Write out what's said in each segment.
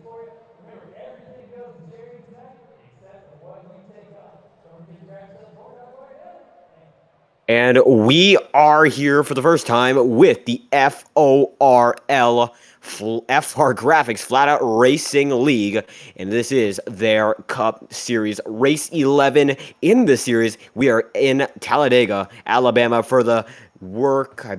for you. Remember, everything goes to charity tonight except for what you take off. Don't forget to grab yourself a FORL Cup right now. And we are here for the first time with the FORL Graphics Flat Out Racing League, and this is their Cup Series. Race 11 in the series. We are in Talladega, Alabama for the work for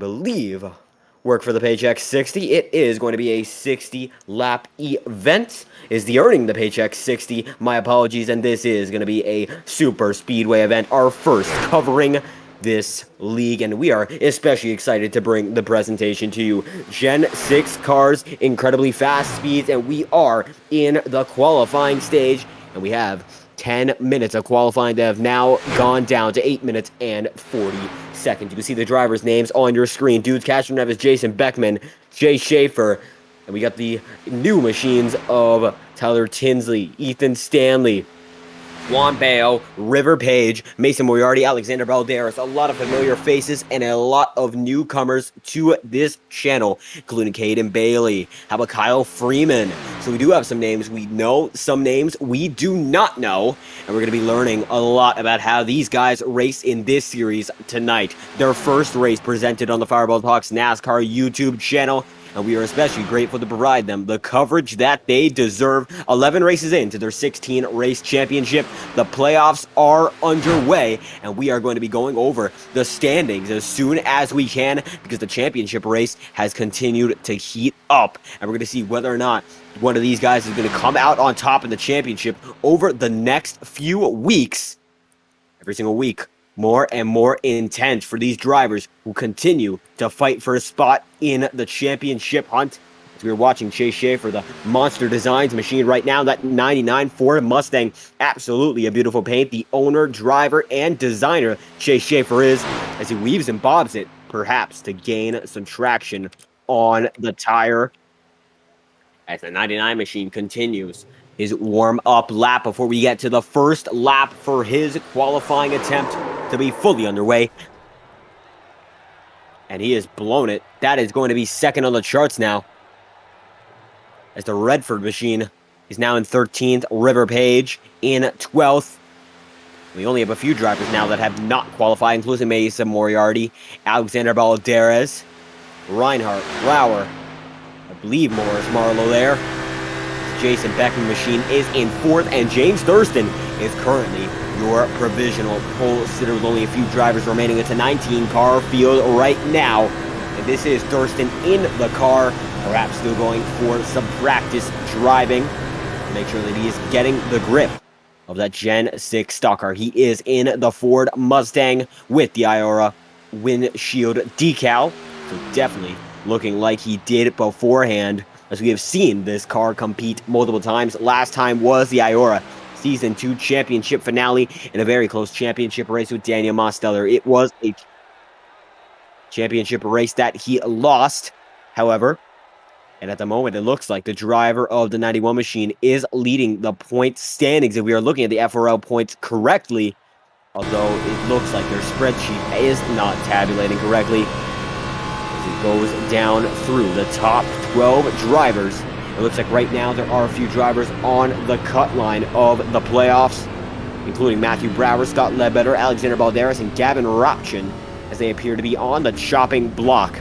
the Paycheck 60. It is going to be a 60-lap event. Is the Earning the Paycheck 60. My apologies, and this is going to be a super speedway event, our first covering this league, and we are especially excited to bring the presentation to you. Gen 6 cars, incredibly fast speeds, and we are in the qualifying stage, and we have 10 minutes of qualifying that have now gone down to 8 minutes and 40 seconds. You can see the drivers' names on your screen. Dudes catching up is Jason Beckman, Jay Schaefer, and we got the new machines of Tyler Tinsley, Ethan Stanley, Juan Bayo, River Page, Mason Moriarty, Alexander Balderas, a lot of familiar faces and a lot of newcomers to this channel, including Caden Bailey. How about Kyle Freeman? So we do have some names we know, some names we do not know, and we're going to be learning a lot about how these guys race in this series tonight. Their first race presented on the Fireball Talks NASCAR YouTube channel, and we are especially grateful to provide them the coverage that they deserve. 11 races into their 16-race championship. The playoffs are underway, and we are going to be going over the standings as soon as we can because the championship race has continued to heat up, and we're going to see whether or not one of these guys is going to come out on top in the championship over the next few weeks. Every single week, more and more intense for these drivers who continue to fight for a spot in the championship hunt. As we're watching Chase Schaefer, the Monster Designs machine right now, that 99 Ford Mustang, absolutely a beautiful paint. The owner, driver, and designer, Chase Schaefer is, as he weaves and bobs it, perhaps to gain some traction on the tire as the 99 machine continues his warm-up lap before we get to the first lap for his qualifying attempt to be fully underway. And he has blown it. That is going to be second on the charts now, as the Redford machine is now in 13th, River Page in 12th. We only have a few drivers now that have not qualified, including Mason Moriarty, Alexander Balderas, Reinhardt, Lauer, I believe Morris Marlowe there. Jason Beckman machine is in 4th, and James Thurston is currently your provisional pole sitter with only a few drivers remaining. It's a 19-car field right now, and this is Thurston in the car, perhaps still going for some practice driving to make sure that he is getting the grip of that Gen 6 stock car. He is in the Ford Mustang with the Iora windshield decal, so definitely looking like he did beforehand, as we have seen this car compete multiple times. Last time was the Iora Season 2 championship finale in a very close championship race with Daniel Mosteller. It was a championship race that he lost, however, and at the moment it looks like the driver of the 91 machine is leading the point standings. If we are looking at the FORL points correctly, although it looks like their spreadsheet is not tabulating correctly, it goes down through the top 12 drivers. It looks like right now there are a few drivers on the cut line of the playoffs, including Matthew Brower, Scott Ledbetter, Alexander Balderas, and Gavin Ropchin, as they appear to be on the chopping block.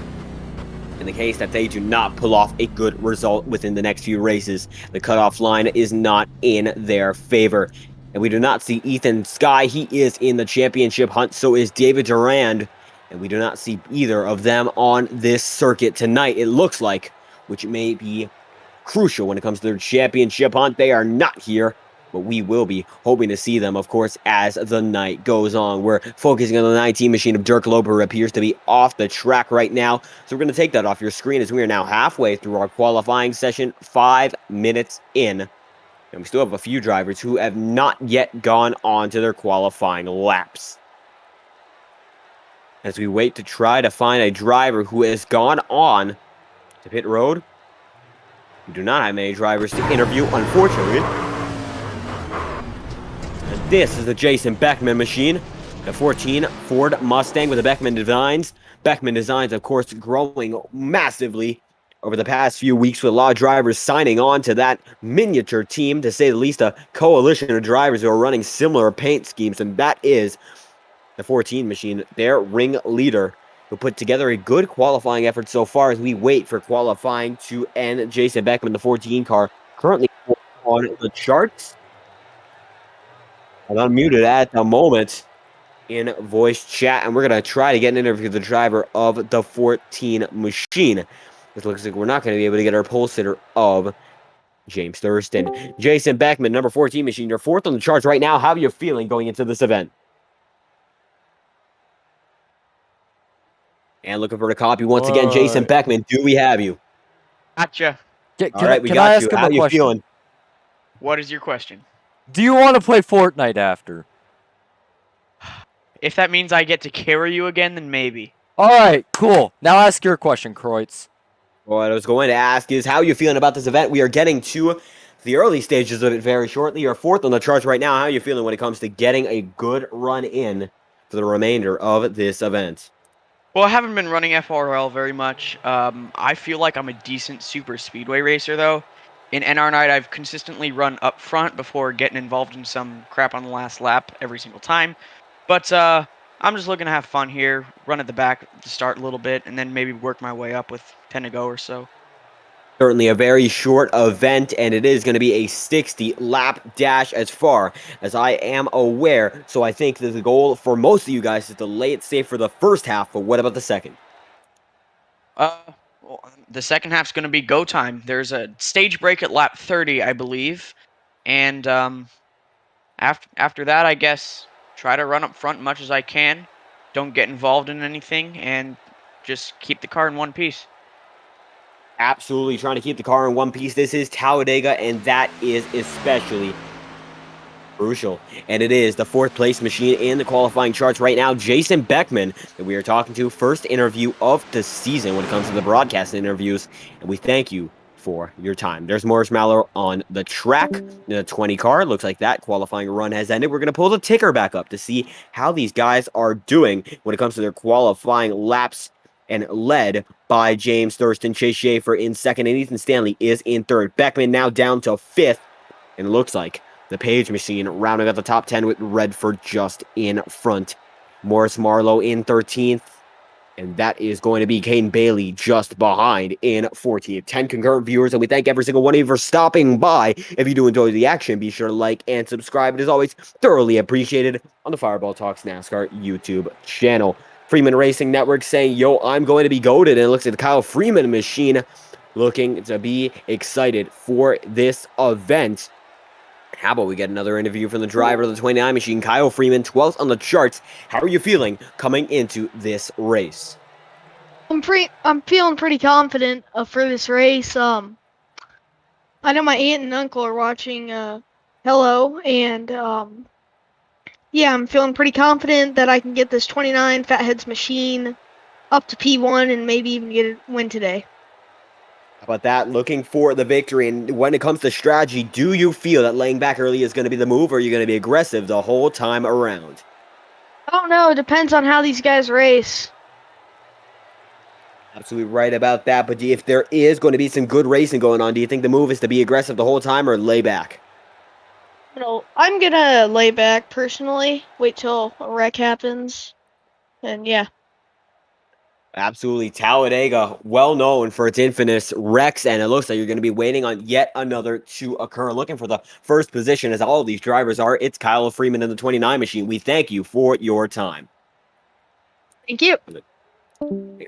In the case that they do not pull off a good result within the next few races, the cutoff line is not in their favor. And we do not see Ethan Sky. He is in the championship hunt, so is David Durand. And we do not see either of them on this circuit tonight, it looks like, which may be crucial when it comes to their championship hunt. They are not here, but we will be hoping to see them, of course, as the night goes on. We're focusing on the 19 machine of Dirk Loper, who appears to be off the track right now. So we're going to take that off your screen as we are now halfway through our qualifying session, 5 minutes in. And we still have a few drivers who have not yet gone on to their qualifying laps, as we wait to try to find a driver who has gone on to pit road. We do not have many drivers to interview, unfortunately. And this is the Jason Beckman machine, the 14 Ford Mustang with the Beckman Designs. Beckman Designs, of course, growing massively over the past few weeks with a lot of drivers signing on to that miniature team, to say the least, a coalition of drivers who are running similar paint schemes, and that is the 14 machine, their ring leader, who put together a good qualifying effort so far as we wait for qualifying to end. Jason Beckman, the 14 car, currently on the charts. I'm unmuted at the moment in voice chat, and we're going to try to get an interview with the driver of the 14 machine. It looks like we're not going to be able to get our pole sitter of James Thurston. Jason Beckman, number 14 machine, you're fourth on the charts right now. How are you feeling going into this event? And looking for the copy once again, Jason Beckman, do we have you? Gotcha. All right, we got you. How you feeling? What is your question? Do you want to play Fortnite after? If that means I get to carry you again, then maybe. All right, cool. Now ask your question, Kreutz. What I was going to ask is, how are you feeling about this event? We are getting to the early stages of it very shortly. You're fourth on the charts right now. How are you feeling when it comes to getting a good run in for the remainder of this event? Well, I haven't been running FRL very much. I feel like I'm a decent super speedway racer, though. In NR Night, I've consistently run up front before getting involved in some crap on the last lap every single time. But I'm just looking to have fun here, run at the back to start a little bit, and then maybe work my way up with 10 to go or so. Certainly a very short event, and it is going to be a 60-lap dash as far as I am aware. So I think that the goal for most of you guys is to lay it safe for the first half, but what about the second? Well, the second half's going to be go time. There's a stage break at lap 30, I believe. And after that, I guess, try to run up front much as I can. Don't get involved in anything, and just keep the car in one piece. Absolutely trying to keep the car in one piece. This is Talladega, and that is especially crucial. And it is the fourth place machine in the qualifying charts right now, Jason Beckman, that we are talking to. First interview of the season when it comes to the broadcast interviews, and we thank you for your time. There's Morris Mallow on the track in the 20 car. Looks like that qualifying run has ended. We're going to pull the ticker back up to see how these guys are doing when it comes to their qualifying laps, and led by James Thurston. Chase Schaefer in second, and Ethan Stanley is in third. Beckman now down to fifth, and it looks like the Page machine rounding out the top 10 with Redford just in front. Morris Marlowe in 13th, and that is going to be Caden Bailey just behind in 14th. 10 concurrent viewers, and we thank every single one of you for stopping by. If you do enjoy the action, be sure to like and subscribe. It is always thoroughly appreciated on the Fireball Talks NASCAR YouTube channel. Freeman Racing Network saying, yo, I'm going to be goated. And it looks like the Kyle Freeman machine looking to be excited for this event. How about we get another interview from the driver of the 29 machine, Kyle Freeman, 12th on the charts. How are you feeling coming into this race? I'm feeling pretty confident for this race. I know my aunt and uncle are watching Hello, and yeah, I'm feeling pretty confident that I can get this 29 Fatheads machine up to P1 and maybe even get a win today. How about that? Looking for the victory. And when it comes to strategy, do you feel that laying back early is going to be the move, or are you going to be aggressive the whole time around? I don't know. It depends on how these guys race. Absolutely right about that. But if there is going to be some good racing going on, do you think the move is to be aggressive the whole time or lay back? I'm gonna lay back personally, wait till a wreck happens, and yeah. Absolutely. Talladega, well known for its infamous wrecks, and it looks like you're going to be waiting on yet another to occur. Looking for the first position, as all of these drivers are. It's Kyle Freeman in the 29 machine. We thank you for your time. Thank you.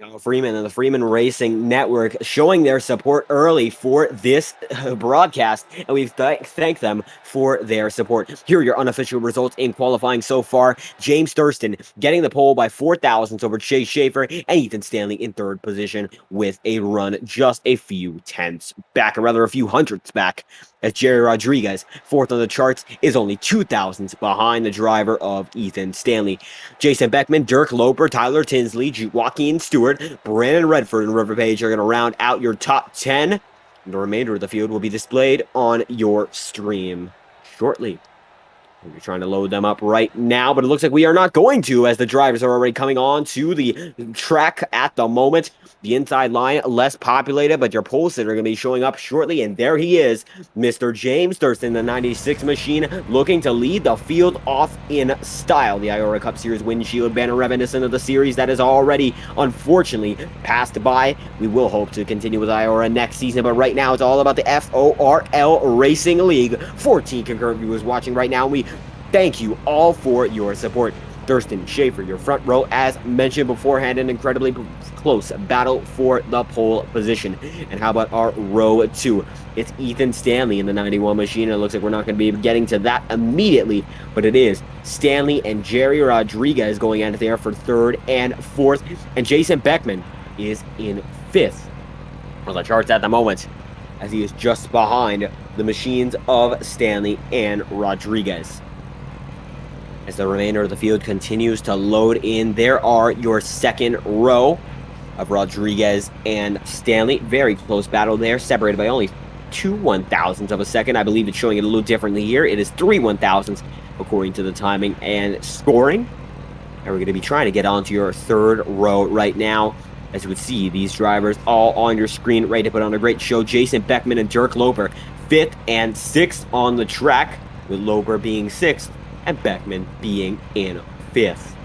Kyle Freeman and the Freeman Racing Network showing their support early for this broadcast, and we thank them for their support. Here are your unofficial results in qualifying so far. James Thurston getting the pole by 4 thousandths over Chase Schaefer, and Ethan Stanley in third position with a run just a few tenths back, or rather a few hundredths back, as Jerry Rodriguez, fourth on the charts, is only 2 thousandths behind the driver of Ethan Stanley. Jason Beckman, Dirk Loper, Tyler Tinsley, Joaquin Stewart, Brandon Redford, and River Page are going to round out your top 10. The remainder of the field will be displayed on your stream shortly. We're trying to load them up right now, but it looks like we are not going to, as the drivers are already coming on to the track at the moment. The inside line, less populated, but your pole sitter are going to be showing up shortly, and there he is, Mr. James Thurston, the 96 machine, looking to lead the field off in style. The Iora Cup Series windshield banner reminiscent of the series that is already, unfortunately, passed by. We will hope to continue with Iora next season, but right now it's all about the FORL Racing League. 14 concurrent viewers watching right now, and we thank you all for your support. Thurston, Schaefer, your front row, as mentioned beforehand, an incredibly close battle for the pole position. And how about our row 2? It's Ethan Stanley in the 91 machine, and it looks like we're not going to be getting to that immediately, but it is Stanley and Jerry Rodriguez going at it there for 3rd and 4th, and Jason Beckman is in 5th on the charts at the moment, as he is just behind the machines of Stanley and Rodriguez. As the remainder of the field continues to load in, there are your second row of Rodriguez and Stanley. Very close battle there, separated by only 2 1,000ths of a second. I believe it's showing it a little differently here. It is 3 1,000ths according to the timing and scoring. And we're going to be trying to get onto your third row right now. As you would see, these drivers all on your screen, ready to put on a great show. Jason Beckman and Dirk Loper, 5th and 6th on the track, with Loper being 6th and Beckman being in 5th.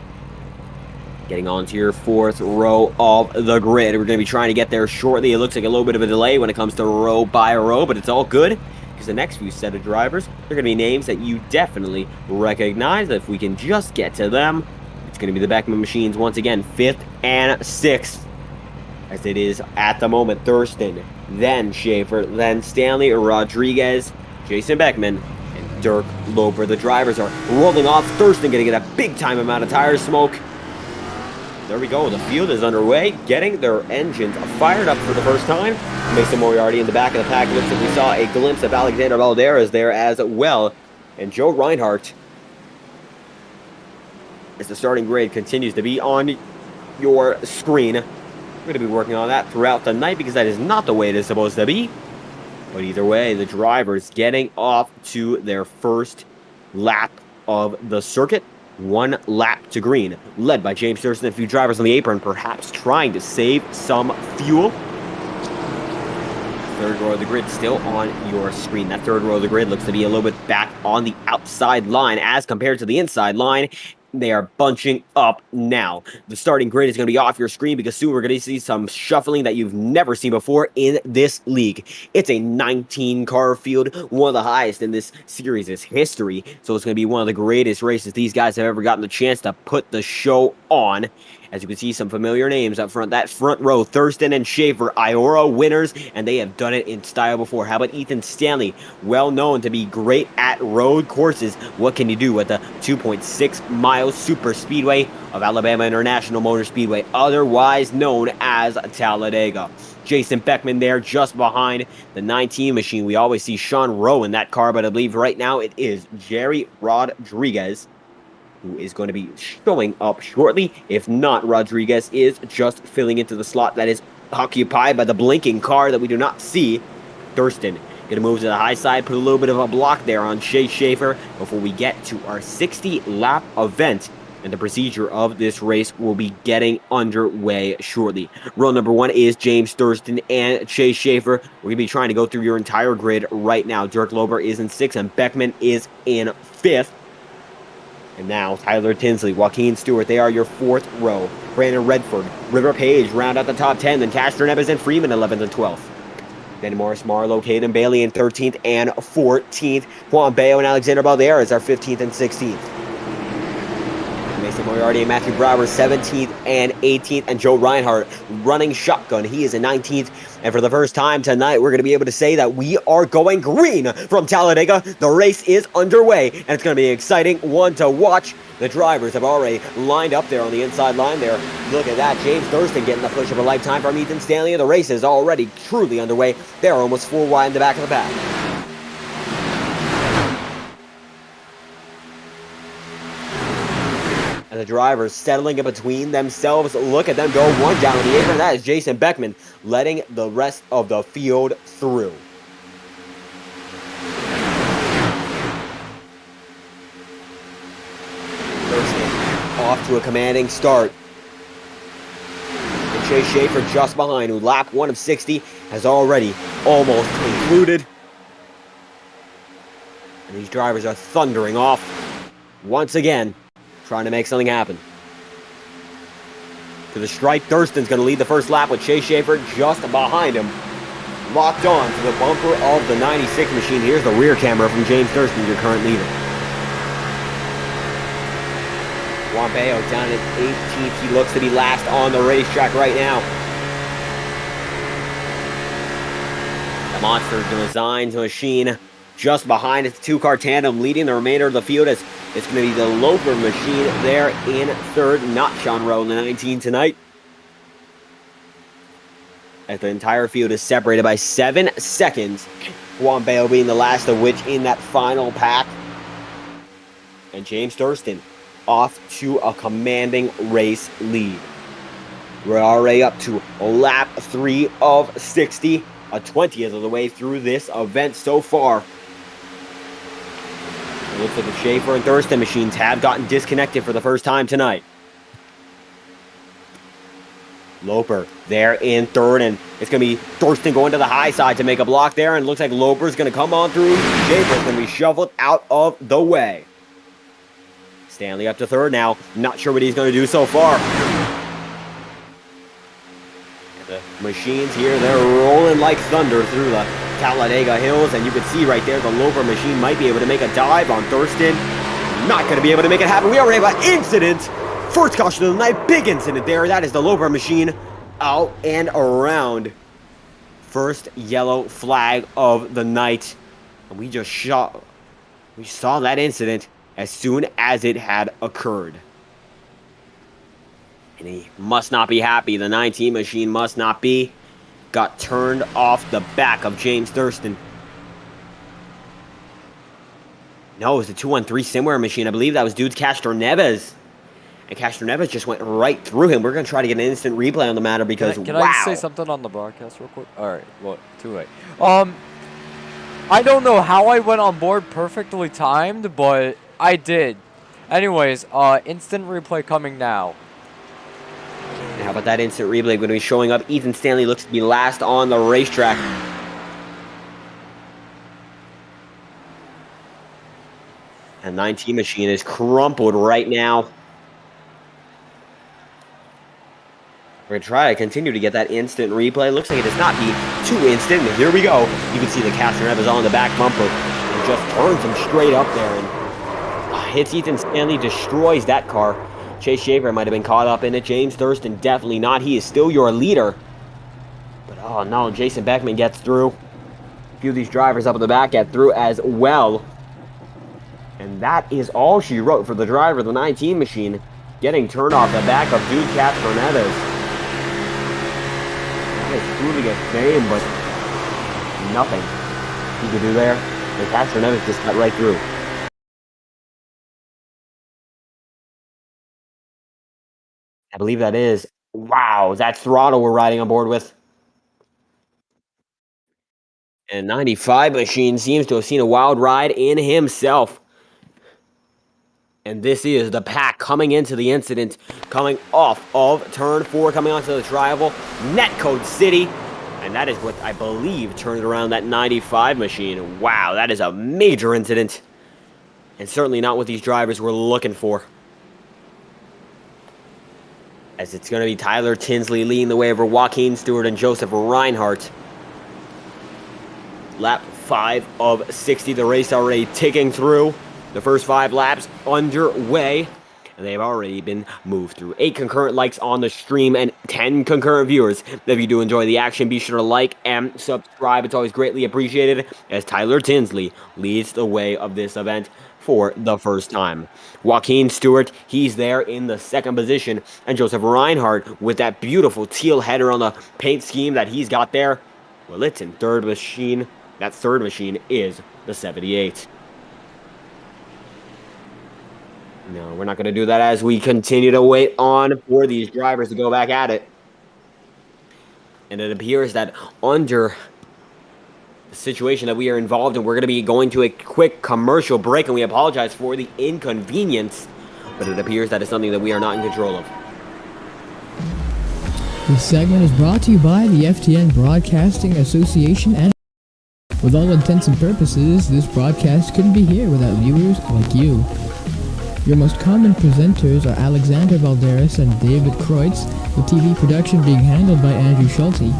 Getting onto your 4th row of the grid. We're going to be trying to get there shortly. It looks like a little bit of a delay when it comes to row by row, but it's all good, because the next few set of drivers, they're going to be names that you definitely recognize. If we can just get to them, it's going to be the Beckman machines once again, 5th and 6th. As it is at the moment, Thurston, then Schaefer, then Stanley, Rodriguez, Jason Beckman, and Dirk Loper. The drivers are rolling off. Thurston going to get a big time amount of tire smoke. There we go. The field is underway, getting their engines fired up for the first time. Mason Moriarty in the back of the pack. Looks like we saw a glimpse of Alexander Valderas there as well. And Joe Reinhardt, as the starting grid continues to be on your screen. We're going to be working on that throughout the night, because that is not the way it is supposed to be. But either way, the drivers getting off to their first lap of the circuit. 1 lap to green, led by James Thurston. A few drivers on the apron, perhaps trying to save some fuel. Third row of the grid still on your screen. That third row of the grid looks to be a little bit back on the outside line as compared to the inside line. They are bunching up now. The starting grid is going to be off your screen, because soon we're going to see some shuffling that you've never seen before in this league. It's a 19-car field, one of the highest in this series' history. So it's going to be one of the greatest races these guys have ever gotten the chance to put the show on. As you can see, some familiar names up front. That front row, Thurston and Schaefer, Iora winners, and they have done it in style before. How about Ethan Stanley, well known to be great at road courses? What can you do with the 2.6-mile super speedway of Alabama International Motor Speedway, otherwise known as Talladega? Jason Beckman there just behind the 19 machine. We always see Sean Rowe in that car, but I believe right now it is Jerry Rodriguez who is going to be showing up shortly. If not, Rodriguez is just filling into the slot that is occupied by the blinking car that we do not see. Thurston going to move to the high side, put a little bit of a block there on Shea Schaefer before we get to our 60-lap event. And the procedure of this race will be getting underway shortly. Row number 1 is James Thurston and Chase Schaefer. We're going to be trying to go through your entire grid right now. Dirk Loper is in 6th, and Beckman is in 5th. And now, Tyler Tinsley, Joaquin Stewart, they are your 4th row. Brandon Redford, River Page round out the top 10. Then Castro Neves and Freeman, 11th and 12th. Then Morris Marlowe, Caden Bailey in 13th and 14th. Juan Bayo and Alexander Valderas are 15th and 16th. Mason Moriarty and Matthew Brower, 17th and 18th. And Joe Reinhardt running shotgun. He is in 19th. And for the first time tonight, we're going to be able to say that we are going green from Talladega. The race is underway, and it's going to be an exciting one to watch. The drivers have already lined up there on the inside line there. Look at that. James Thurston getting the push of a lifetime from Ethan Stanley. And the race is already truly underway. They're almost 4 wide in the back of the pack. And the drivers settling in between themselves. Look at them go. One down on the apron. That is Jason Beckman letting the rest of the field through. Off to a commanding start. And Chase Schaefer just behind, who lap 1 of 60 has already almost concluded. And these drivers are thundering off once again, trying to make something happen. To the stripe, Thurston's going to lead the first lap with Chase Schaefer just behind him. Locked on to the bumper of the 96 machine. Here's the rear camera from James Thurston, your current leader. Juan Bayo down at 18th. He looks to be last on the racetrack right now. The monster designs machine just behind its two-car tandem, leading the remainder of the field as it's going to be the Loper machine there in third, not Sean Rowe in the 19 tonight. As the entire field is separated by 7 seconds. Juan Bayo being the last of which in that final pack. And James Thurston off to a commanding race lead. We're already up to lap 3 of 60, a 20th of the way through this event so far. It looks like the Schaefer and Thurston machines have gotten disconnected for the first time tonight. Loper there in third, and it's going to be Thurston going to the high side to make a block there, and it looks like Loper's going to come on through. Schaefer's going to be shuffled out of the way. Stanley up to third now. Not sure what he's going to do so far. And the machines here, they're rolling like thunder through the Talladega hills, and you can see right there the Loper machine might be able to make a dive on Thurston. Not going to be able to make it happen. We already have an incident. First caution of the night, big incident there. That is the Loper machine out and around. First yellow flag of the night. And we saw that incident as soon as it had occurred. And he must not be happy. The 19 machine must not be. Got turned off the back of James Thurston. No, it was the 213 Simware machine. I believe that was Dude's Castro Neves. And Castro Neves just went right through him. We're going to try to get an instant replay on the matter because, Can wow. I just say something on the broadcast real quick? All right, well, too late. I don't know how I went on board perfectly timed, but I did. Anyways, instant replay coming now. And how about that instant replay going to be showing up? Ethan Stanley looks to be last on the racetrack. And 19 machine is crumpled right now. We're going to try to continue to get that instant replay. Looks like it does not be too instant, but here we go. You can see the Castro Neves on the back bumper and just turns him straight up there and hits Ethan Stanley, destroys that car. Chase Schaefer might have been caught up in it. James Thurston definitely not. He is still your leader. But oh no, Jason Beckman gets through. A few of these drivers up in the back get through as well. And that is all she wrote for the driver of the 19 machine, getting turned off the back of Dude Castro Neves. That is truly a shame, but nothing he could do there. The Castro Neves just got right through. I believe that is. Wow, that throttle we're riding on board with. And 95 machine seems to have seen a wild ride in himself. And this is the pack coming into the incident, coming off of turn 4, coming onto the tri-oval, Netcode City. And that is what I believe turned around that 95 machine. Wow, that is a major incident. And certainly not what these drivers were looking for. As it's going to be Tyler Tinsley leading the way over Joaquin Stewart and Joseph Reinhardt. Lap 5 of 60, the race already ticking through. The first 5 laps underway, and they've already been moved through. 8 concurrent likes on the stream and 10 concurrent viewers. If you do enjoy the action, be sure to like and subscribe. It's always greatly appreciated as Tyler Tinsley leads the way of this event for the first time. Joaquin Stewart, he's there in the 2nd position, and Joseph Reinhardt with that beautiful teal header on the paint scheme that he's got there. Well, it's in 3rd machine. That 3rd machine is the 78. No, we're not going to do that as we continue to wait on for these drivers to go back at it. And it appears that under the situation that we are involved in, we're going to be going to a quick commercial break, and we apologize for the inconvenience but it appears that is something that we are not in control of. This segment is brought to you by the FTN Broadcasting Association, and with all intents and purposes, this broadcast couldn't be here without viewers like you. Your most common presenters are Alexander Valderas and David Kreutz, with TV production being handled by Andrew Schulte.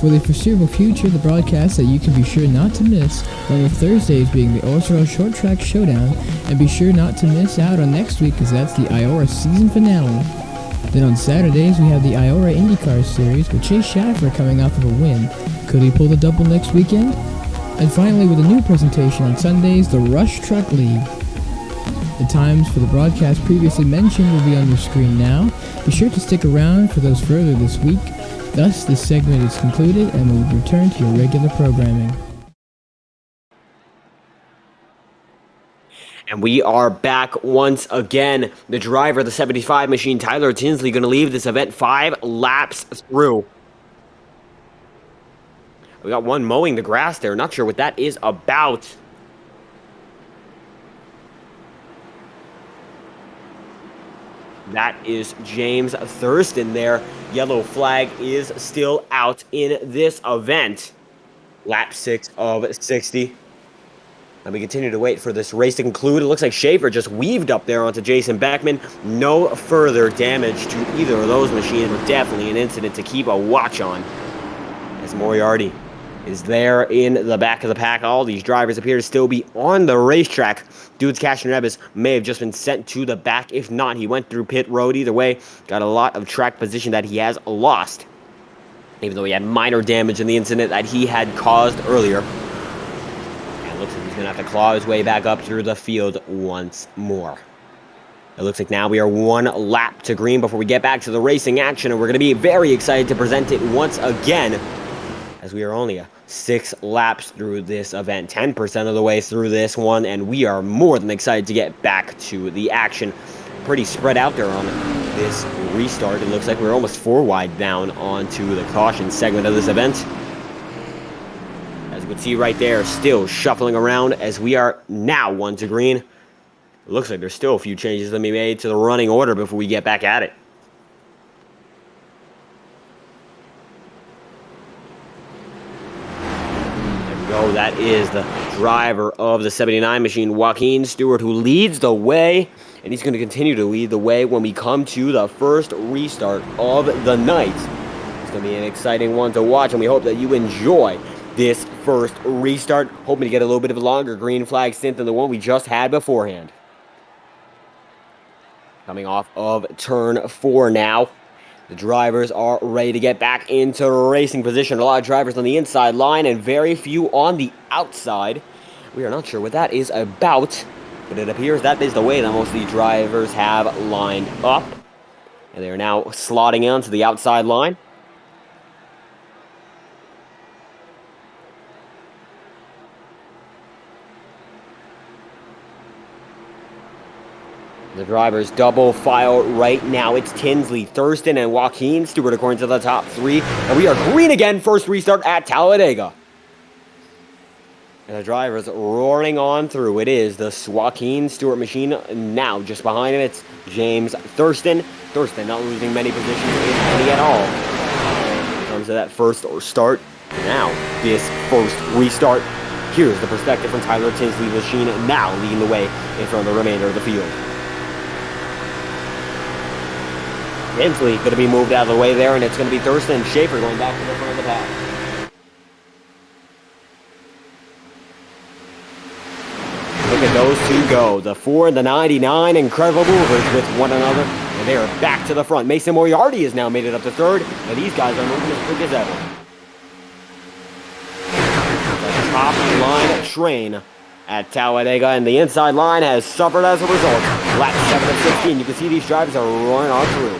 For the foreseeable future, the broadcast that you can be sure not to miss, on the Thursdays being the Orso Short Track Showdown, and be sure not to miss out on next week because that's the Iora season finale. Then on Saturdays, we have the Iora Indycar Series with Chase Schaffer coming off of a win. Could he pull the double next weekend? And finally, with a new presentation on Sundays, the Rush Truck League. The times for the broadcast previously mentioned will be on your screen now. Be sure to stick around for those further this week. Thus, this segment is concluded and we'll return to your regular programming. And we are back once again. The driver of the 75 machine, Tyler Tinsley, going to leave this event 5 laps through. We got one mowing the grass there. Not sure what that is about. That is James Thurston there. Yellow flag is still out in this event. Lap 6 of 60. And we continue to wait for this race to conclude. It looks like Schaefer just weaved up there onto Jason Beckman. No further damage to either of those machines, but definitely an incident to keep a watch on. As Moriarty is there in the back of the pack. All these drivers appear to still be on the racetrack. Dudes Cash and Rebus may have just been sent to the back. If not, he went through pit road. Either way, got a lot of track position that he has lost, even though he had minor damage in the incident that he had caused earlier. And it looks like he's going to have to claw his way back up through the field once more. It looks like now we are one lap to green before we get back to the racing action, and we're going to be very excited to present it once again, as we are only 6 laps through this event, 10% of the way through this one, and we are more than excited to get back to the action. Pretty spread out there on this restart. It looks like we're almost 4 wide down onto the caution segment of this event. As you can see right there, still shuffling around as we are now 1 to green. It looks like there's still a few changes that be made to the running order before we get back at it. Oh, that is the driver of the 79 machine, Joaquin Stewart, who leads the way, and he's going to continue to lead the way when we come to the first restart of the night. It's going to be an exciting one to watch, and we hope that you enjoy this first restart, hoping to get a little bit of a longer green flag stint than the one we just had beforehand. Coming off of turn 4 now. The drivers are ready to get back into racing position. A lot of drivers on the inside line and very few on the outside. We are not sure what that is about, but it appears that is the way that most of the drivers have lined up. And they are now slotting onto the outside line. The drivers double file right now. It's Tinsley, Thurston, and Joaquin Stewart according to the top 3. And we are green again. First restart at Talladega. And the drivers roaring on through. It is the Joaquin Stewart machine. Now just behind him, it's James Thurston. Thurston not losing many positions, if any at all. In terms of that first start. Now, this first restart. Here's the perspective from Tyler Tinsley's machine, now leading the way in front of the remainder of the field. Tinsley going to be moved out of the way there, and it's going to be Thurston and Schaefer going back to the front of the pack. Look at those two go. The 4 and the 99, incredible movers with one another, and they are back to the front. Mason Moriarty has now made it up to 3rd, and these guys are moving as quick as ever. The top line train at Talladega, and the inside line has suffered as a result. Lap 7 of 16, you can see these drivers are roaring on through.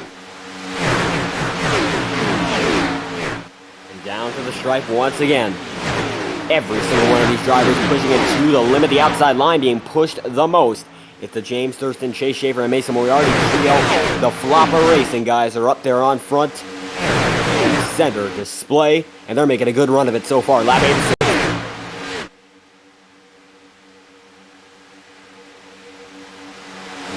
Down to the stripe once again. Every single one of these drivers pushing it to the limit. The outside line being pushed the most. It's the James Thurston, Chase Schaefer, and Mason Moriarty trio. The Flopper Racing guys are up there on front. Center display, and they're making a good run of it so far. Lap 86.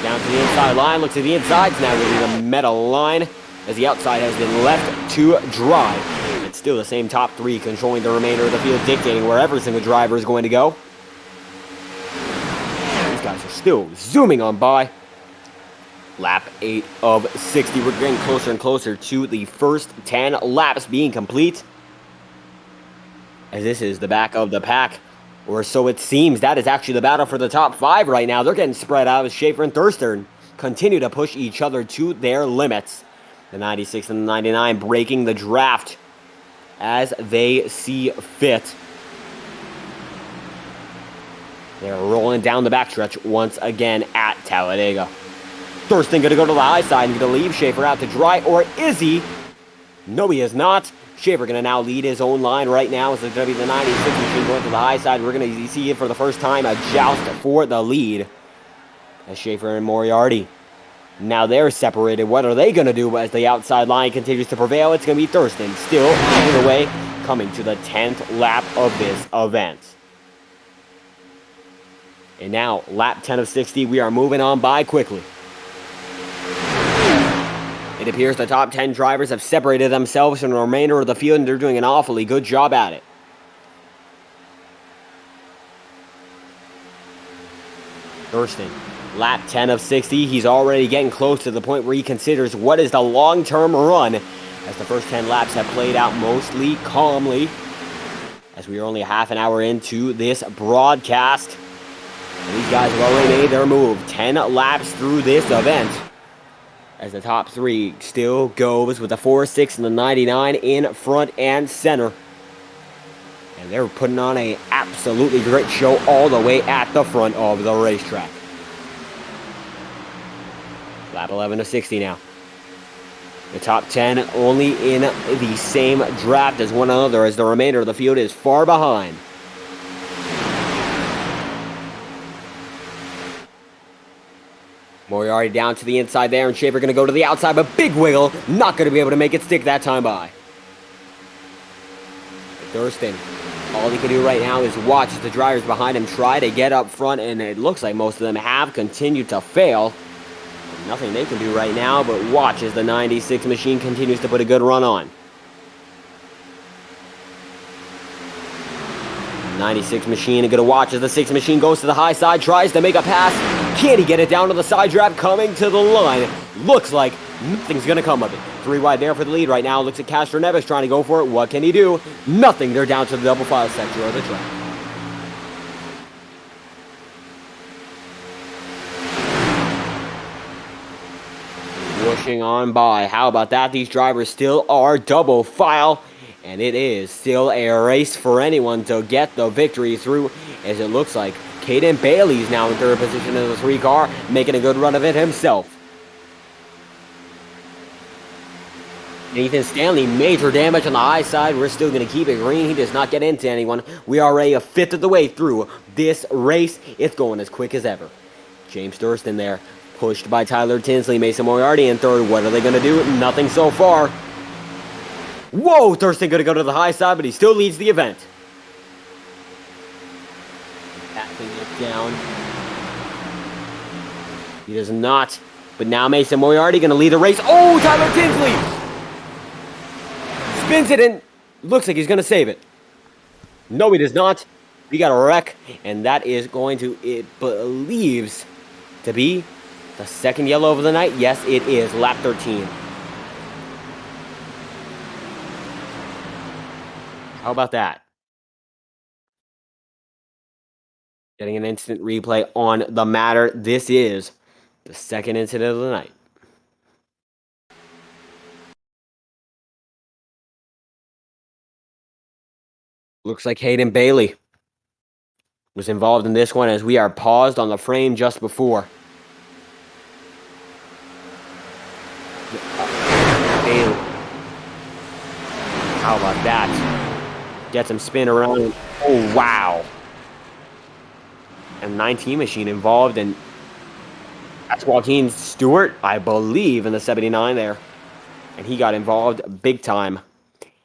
Down to to the inside line. Looks at the insides now going to the metal line as the outside has been left to dry. It's still the same top three controlling the remainder of the field, dictating where every single driver is going to go. These guys are still zooming on by. Lap 8 of 60. We're getting closer and closer to the first 10 laps being complete. As this is the back of the pack, or so it seems. That is actually the battle for the top 5 right now. They're getting spread out as Schaefer and Thurston continue to push each other to their limits. The 96 and the 99 breaking the draft as they see fit. They're rolling down the backstretch once again at Talladega. Thurston going to go to the high side and going to leave Schaefer out to dry, or is he? No, he is not. Schaefer going to now lead his own line right now. It's going to be the 96 machine going to the high side. We're going to see it for the first time, a joust for the lead. As Schaefer and Moriarty, now they're separated. What are they going to do as the outside line continues to prevail? It's going to be Thurston still leading the way, coming to the 10th lap of this event. And now, lap 10 of 60, we are moving on by quickly. It appears the top 10 drivers have separated themselves from the remainder of the field, and they're doing an awfully good job at it. Thurston, lap 10 of 60. He's already getting close to the point where he considers what is the long-term run, as the first 10 laps have played out mostly calmly, as we are only half an hour into this broadcast. And these guys have already made their move. 10 laps through this event, as the top 3 still goes with the 4, 6, and the 99 in front and center. And they're putting on an absolutely great show all the way at the front of the racetrack. Lap 11 of 60 now. The top 10 only in the same draft as one another, as the remainder of the field is far behind. Moriarty down to the inside there, and Schaefer going to go to the outside, but big wiggle, not going to be able to make it stick that time by. Thurston, all he can do right now is watch as the drivers behind him try to get up front, and it looks like most of them have continued to fail. Nothing they can do right now but watch as the 96 machine continues to put a good run on. 96 machine going to watch as the 6 machine goes to the high side, tries to make a pass. Can he get it down to the side draft, coming to the line? Looks like nothing's going to come of it. 3 wide there for the lead right now. Looks at Castro Neves trying to go for it. What can he do? Nothing. They're down to the double file sector of the track. Pushing on by. How about that? These drivers still are double file, and it is still a race for anyone to get the victory through, as it looks like Caden Bailey's now in 3rd position in the 3 car, making a good run of it himself. Nathan Stanley, major damage on the high side. We're still going to keep it green. He does not get into anyone. We are already a 5th of the way through this race. It's going as quick as ever. James Thurston there, pushed by Tyler Tinsley. Mason Moriarty in 3rd. What are they going to do? Nothing so far. Whoa, Thurston going to go to the high side, but he still leads the event. Backing it down. He does not. But now Mason Moriarty going to lead the race. Oh, Tyler Tinsley spins it and looks like he's going to save it. No, he does not. We got a wreck, and that is going to, it believes, to be the 2nd yellow of the night. Yes, it is. Lap 13. How about that? Getting an instant replay on the matter. This is the 2nd incident of the night. Looks like Hayden Bailey was involved in this one, as we are paused on the frame just before. Bailey. How about that? Gets him spin around. Oh, wow. And 19 machine involved, and that's Joaquin Stewart, I believe, in the 79 there. And he got involved big time,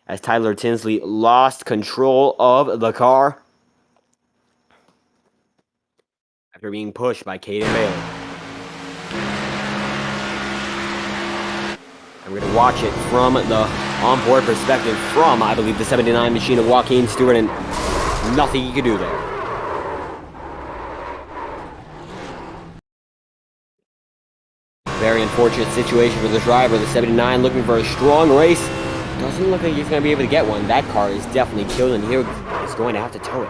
as Tyler Tinsley lost control of the car after being pushed by Caden Bailey. We're going to watch it from the onboard perspective from, I believe, the 79 machine of Joaquin Stewart, and nothing he could do there. Very unfortunate situation for the driver. The 79 looking for a strong race. Doesn't look like he's going to be able to get one. That car is definitely killed, and he is going to have to tow it.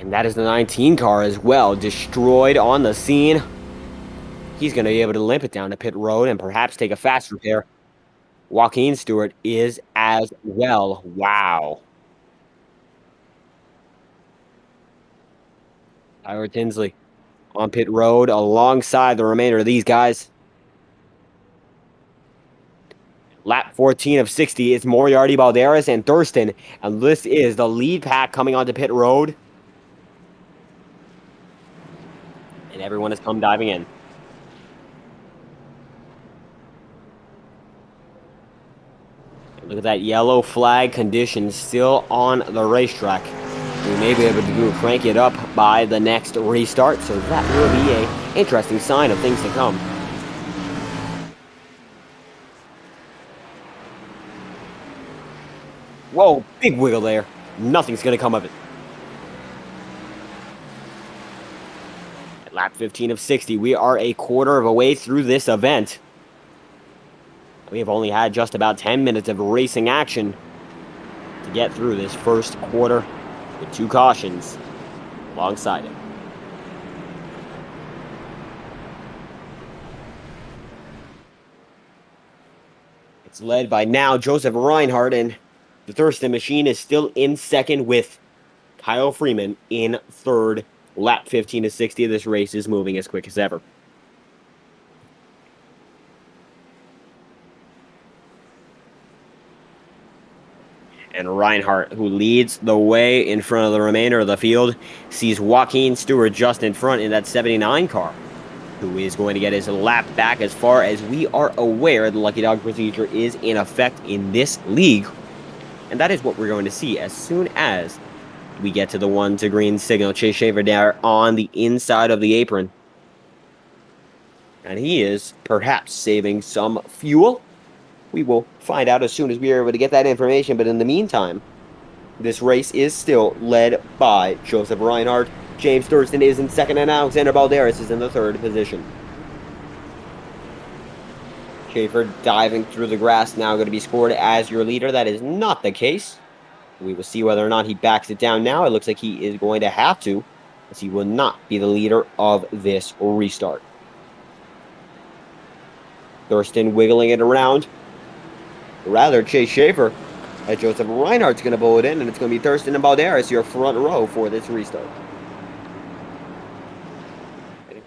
And that is the 19 car as well, destroyed on the scene. He's going to be able to limp it down to pit road and perhaps take a fast repair. Joaquin Stewart is as well. Wow. Tyler Tinsley on pit road alongside the remainder of these guys. Lap 14 of 60 is Moriarty, Balderas, and Thurston. And this is the lead pack coming onto pit road. And everyone has come diving in. Look at that yellow flag condition still on the racetrack. We may be able to crank it up by the next restart, so that will be an interesting sign of things to come. Whoa, big wiggle there. Nothing's going to come of it. At lap 15 of 60, we are a quarter of a way through this event. We have only had just about 10 minutes of racing action to get through this first quarter with 2 cautions alongside it. It's led by now Joseph Reinhardt, and the Thurston machine is still in second with Kyle Freeman in third. Lap 15 to 60 of this race is moving as quick as ever. And Reinhardt, who leads the way in front of the remainder of the field, sees Joaquin Stewart just in front in that 79 car, who is going to get his lap back. As far as we are aware, the Lucky Dog procedure is in effect in this league, and that is what we're going to see as soon as we get to the 1 to green signal. Chase Schaefer there on the inside of the apron, and he is perhaps saving some fuel. We will find out as soon as we are able to get that information, but in the meantime, this race is still led by Joseph Reinhardt. James Thurston is in second, and Alexander Balderas is in the third position. Schaefer diving through the grass, now going to be scored as your leader. That is not the case. We will see whether or not he backs it down now. It looks like he is going to have to, as he will not be the leader of this restart. Thurston wiggling it around. Rather, Chase Schaefer, as Joseph Reinhardt's going to pull it in, and it's going to be Thurston and Balderas, your front row for this restart.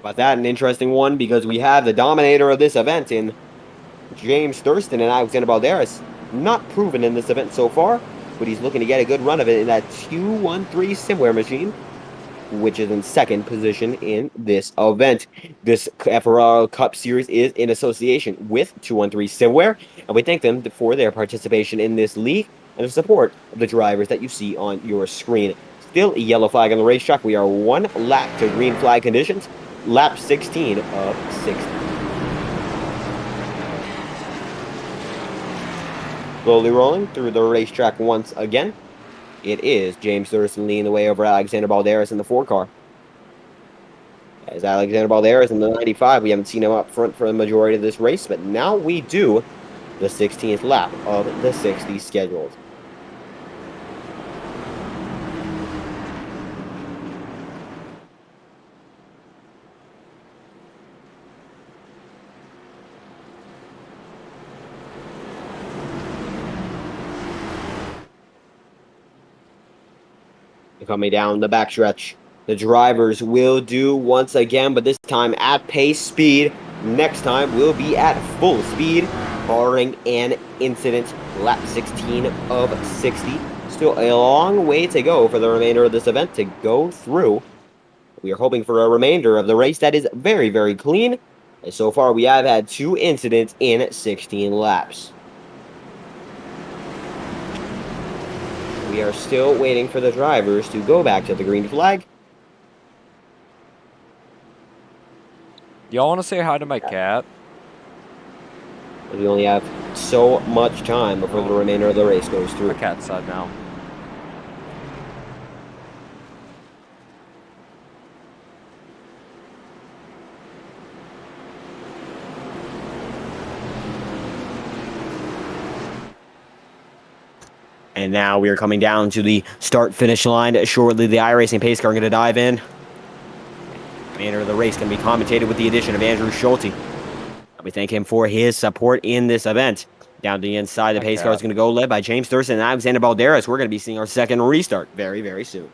But that an interesting one, because we have the dominator of this event in James Thurston and Alexander Balderas. Not proven in this event so far, but he's looking to get a good run of it in that 213 Simware machine, which is in second position in this event. This FORL Cup Series is in association with 213 Simware, and we thank them for their participation in this league and the support of the drivers that you see on your screen. Still a yellow flag on the racetrack. We are 1 lap to green flag conditions. Lap 16 of 60. Slowly rolling through the racetrack once again. It is James Thurston leading the way over Alexander Balderas in the 4 car. As Alexander Balderas in the 95, we haven't seen him up front for the majority of this race, but now we do the 16th lap of the 60 scheduled. Coming down the backstretch, the drivers will do once again, but this time at pace speed. Next time will be at full speed, barring an incident. Lap 16 of 60. Still a long way to go for the remainder of this event to go through. We are hoping for a remainder of the race that is very, very clean. And so far, we have had 2 incidents in 16 laps. We are still waiting for the drivers to go back to the green flag. Y'all want to say hi to my cat? We only have so much time before the remainder of the race goes My through. cat's side now. And now we are coming down to the start-finish line. Shortly, the iRacing pace car are going to dive in. The remainder of the race can be commentated with the addition of Andrew Schulte. We thank him for his support in this event. Down to the inside, the pace car is going to go led by James Thurston and Alexander Balderas. We're going to be seeing our second restart very, very soon.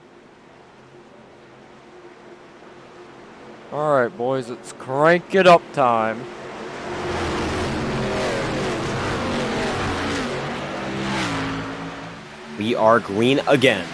All right, boys, it's crank it up time. We are green again.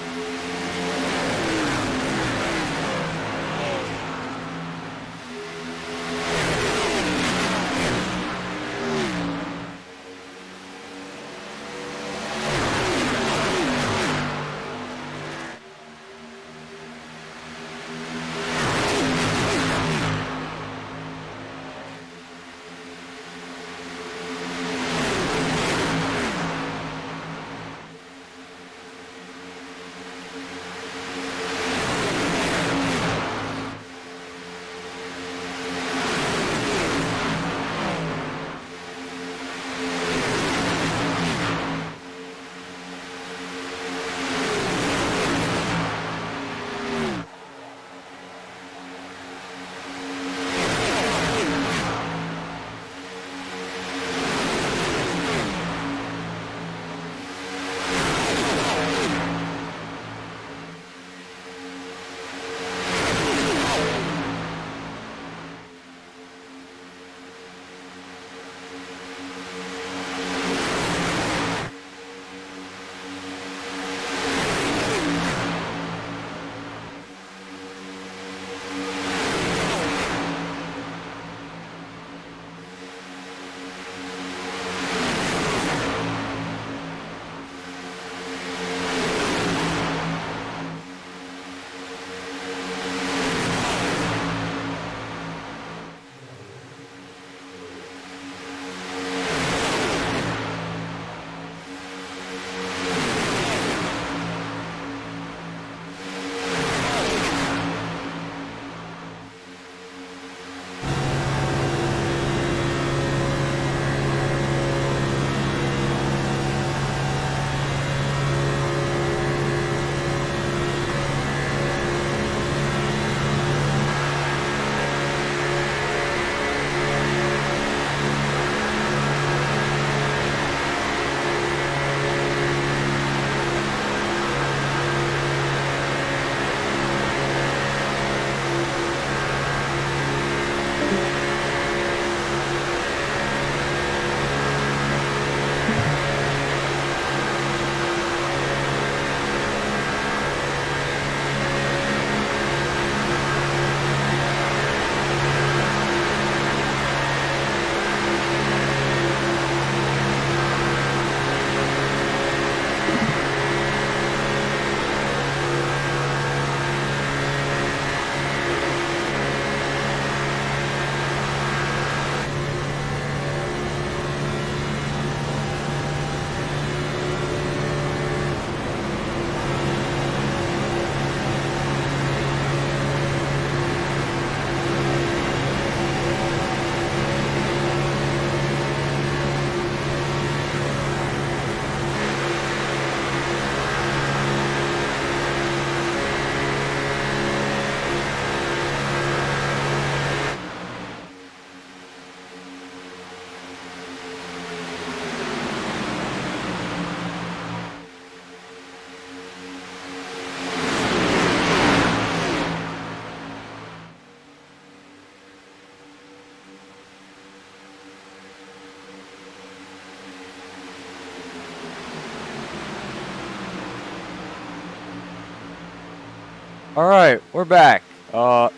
All right, we're back. Back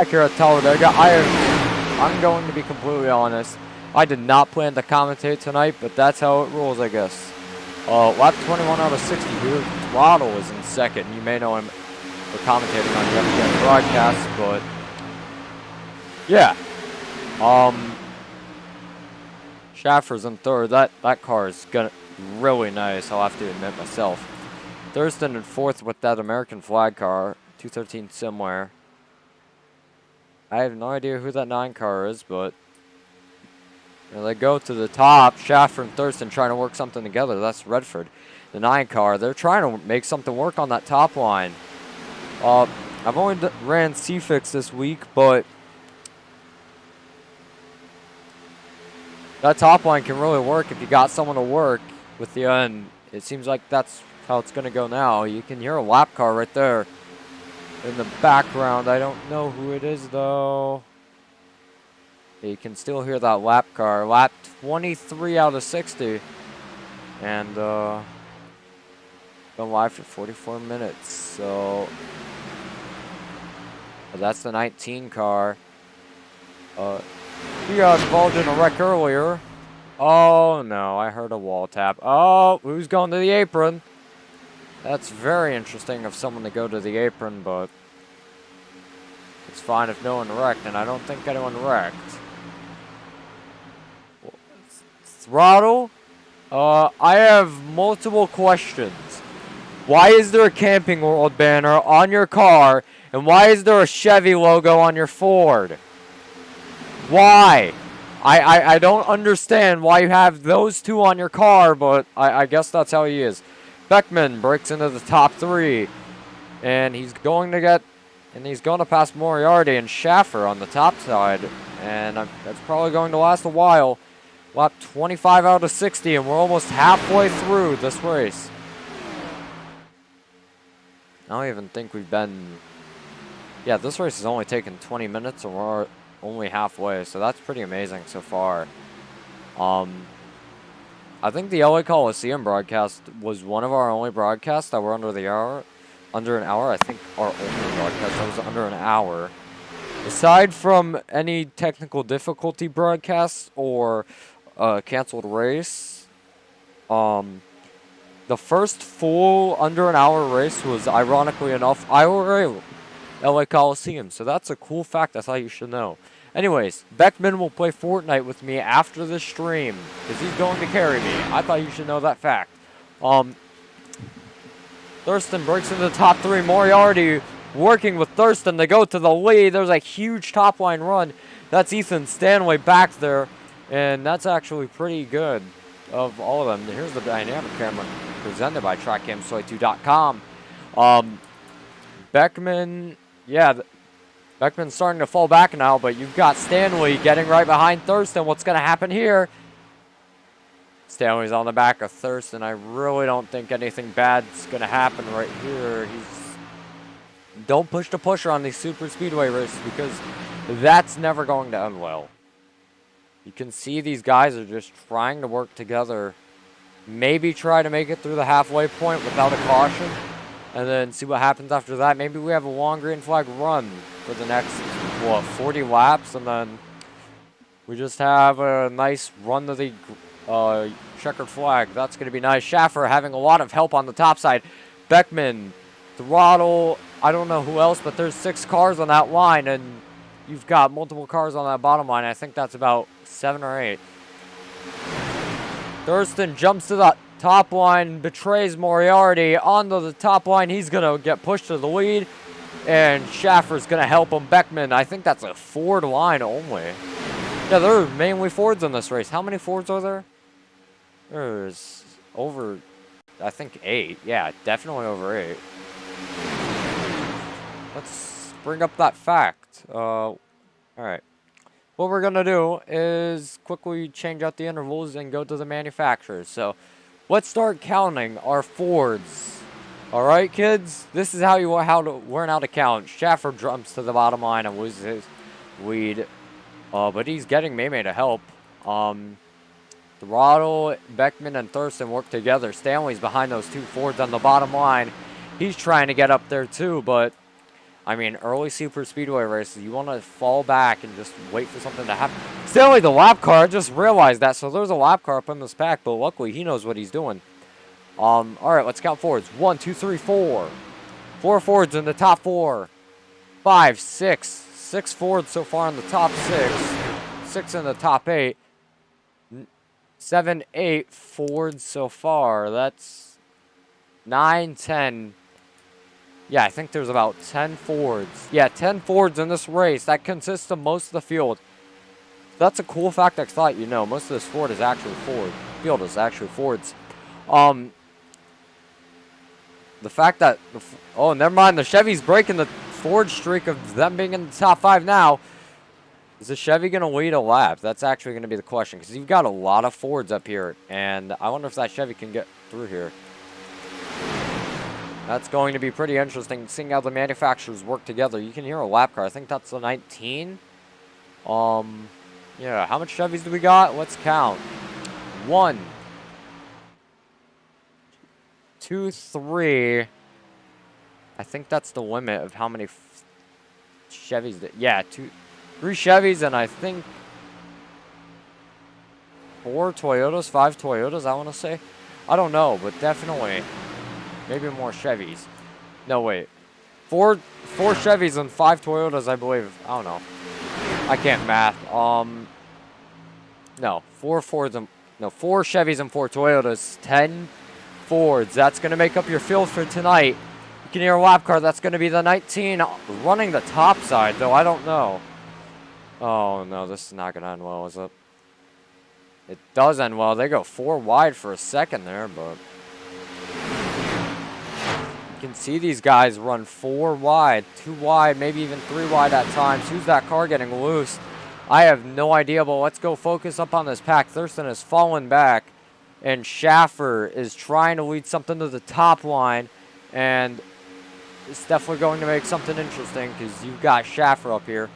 here at Talladega. I'm going to be completely honest. I did not plan to commentate tonight, but that's how it rolls, I guess. Lap 21 out of 60 here. Throttle is in second. You may know him for commentating on the FTN broadcast, but Yeah. Schaffer's in third. That car is really nice, I'll have to admit myself. Thurston in fourth with that American flag car, 213 somewhere. I have no idea who that 9 car is, but here they go to the top. Schaffer and Thurston trying to work something together. That's Redford. The 9 car, they're trying to make something work on that top line. I've only ran C-Fix this week, but that top line can really work if you got someone to work with you, and it seems like that's how it's going to go now. You can hear a lap car right there in the background. I don't know who it is, though. You can still hear that lap car. Lap 23 out of 60. And been live for 44 minutes. So that's the 19 car. He got involved in a wreck earlier. Oh, no. I heard a wall tap. Oh, who's going to the apron? That's very interesting of someone to go to the apron, but it's fine if no one wrecked, and I don't think anyone wrecked. Throttle? I have multiple questions. Why is there a Camping World banner on your car, and why is there a Chevy logo on your Ford? Why? I don't understand why you have those two on your car, but I guess that's how he is. Beckman breaks into the top 3, and he's going to pass Moriarty and Schaffer on the top side, and that's probably going to last a while. Lap 25 out of 60, and we're almost halfway through this race. I don't even think we've been... Yeah, this race has only taken 20 minutes, and we're only halfway, so that's pretty amazing so far. I think the LA Coliseum broadcast was one of our only broadcasts that were under an hour. I think our only broadcast that was under an hour. Aside from any technical difficulty broadcasts or canceled race, the first full under an hour race was, ironically enough, Iora LA Coliseum. So that's a cool fact I thought you should know. Anyways, Beckman will play Fortnite with me after the stream, because he's going to carry me. I thought you should know that fact. Thurston breaks into the top 3. Moriarty working with Thurston to go to the lead. There's a huge top line run. That's Ethan Stanley back there, and that's actually pretty good of all of them. Here's the dynamic camera presented by TrackCam282.com. Beckman, yeah, Beckman's starting to fall back now, but you've got Stanley getting right behind Thurston. What's going to happen here? Stanley's on the back of Thurston. I really don't think anything bad's going to happen right here. Don't push the pusher on these super speedway races, because that's never going to end well. You can see these guys are just trying to work together. Maybe try to make it through the halfway point without a caution, and then see what happens after that. Maybe we have a long green flag run for the next, 40 laps, and then we just have a nice run to the checkered flag. That's going to be nice. Schaffer having a lot of help on the top side. Beckman, Throttle, I don't know who else, but there's 6 cars on that line, and you've got multiple cars on that bottom line. I think that's about 7 or 8. Thurston jumps to the top line, betrays Moriarty onto the top line. He's going to get pushed to the lead, and Schaffer's going to help him. Beckman, I think that's a Ford line only. Yeah, there are mainly Fords in this race. How many Fords are there? There's over, I think, 8. Yeah, definitely over 8. Let's bring up that fact. All right. What we're going to do is quickly change out the intervals and go to the manufacturers. So let's start counting our Fords. All right, kids? This is how you learn how to count. Schaffer jumps to the bottom line and loses his lead. But he's getting Maymay to help. Throttle, Beckman, and Thurston work together. Stanley's behind those 2 Fords on the bottom line. He's trying to get up there too, but I mean, early super speedway races, you want to fall back and just wait for something to happen. Stanley, the lap car, I just realized that. So there's a lap car up in this pack, but luckily he knows what he's doing. All right, let's count Fords. 1, 2, 3, 4. 4 Fords in the top 4. 5, 6, 6 Fords so far in the top 6. 6 in the top 8. 7, 8 Fords so far. That's 9, 10. Yeah, I think there's about 10 Fords. Yeah, 10 Fords in this race. That consists of most of the field. That's a cool fact I thought you know. Most of this field is actually Fords. The fact that... oh, never mind. The Chevy's breaking the Ford streak of them being in the top 5 now. Is the Chevy going to lead a lap? That's actually going to be the question. Because you've got a lot of Fords up here. And I wonder if that Chevy can get through here. That's going to be pretty interesting, seeing how the manufacturers work together. You can hear a lap car. I think that's the 19. Yeah, how much Chevys do we got? Let's count. 1, 2, 3. I think that's the limit of how many Chevys. Yeah, 3 Chevys, and I think 4 Toyotas, 5 Toyotas, I want to say. I don't know, but definitely. Maybe more Chevys. No, wait. 4 Chevys and 5 Toyotas, I believe. I don't know. I can't math. No, 4 Fords and... no, 4 Chevys and 4 Toyotas. 10 Fords. That's going to make up your field for tonight. You can hear a lap car. That's going to be the 19 running the top side, though. I don't know. Oh, no. This is not going to end well, is it? It does end well. They go 4 wide for a second there, but... you can see these guys run 4 wide, 2 wide, maybe even 3 wide at times. Who's that car getting loose? I have no idea, but let's go focus up on this pack. Thurston has fallen back, and Schaffer is trying to lead something to the top line, and it's definitely going to make something interesting because you've got Schaffer up here.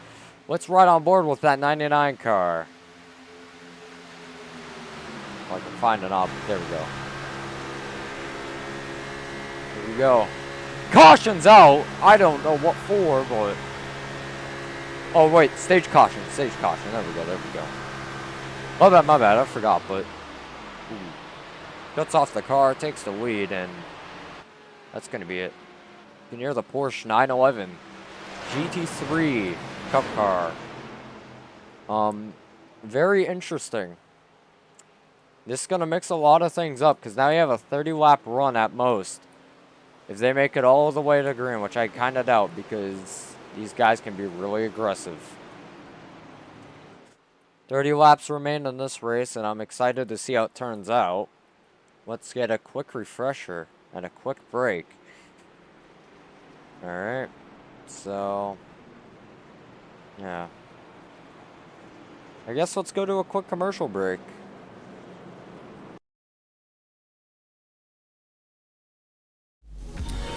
Let's ride on board with that 99 car. If I can find an op. There we go. Here we go. Caution's out. I don't know what for, but... oh, wait. Stage caution. Stage caution. There we go. There we go. My bad. I forgot, but... ooh. Cuts off the car, takes the lead, and... that's going to be it. You can hear the Porsche 911 GT3 Cup car. Very interesting. This is going to mix a lot of things up, because now you have a 30-lap run at most. If they make it all the way to green, which I kind of doubt, because these guys can be really aggressive. 30 laps remain in this race, and I'm excited to see how it turns out. Let's get a quick refresher and a quick break. Alright, so... yeah. I guess let's go to a quick commercial break.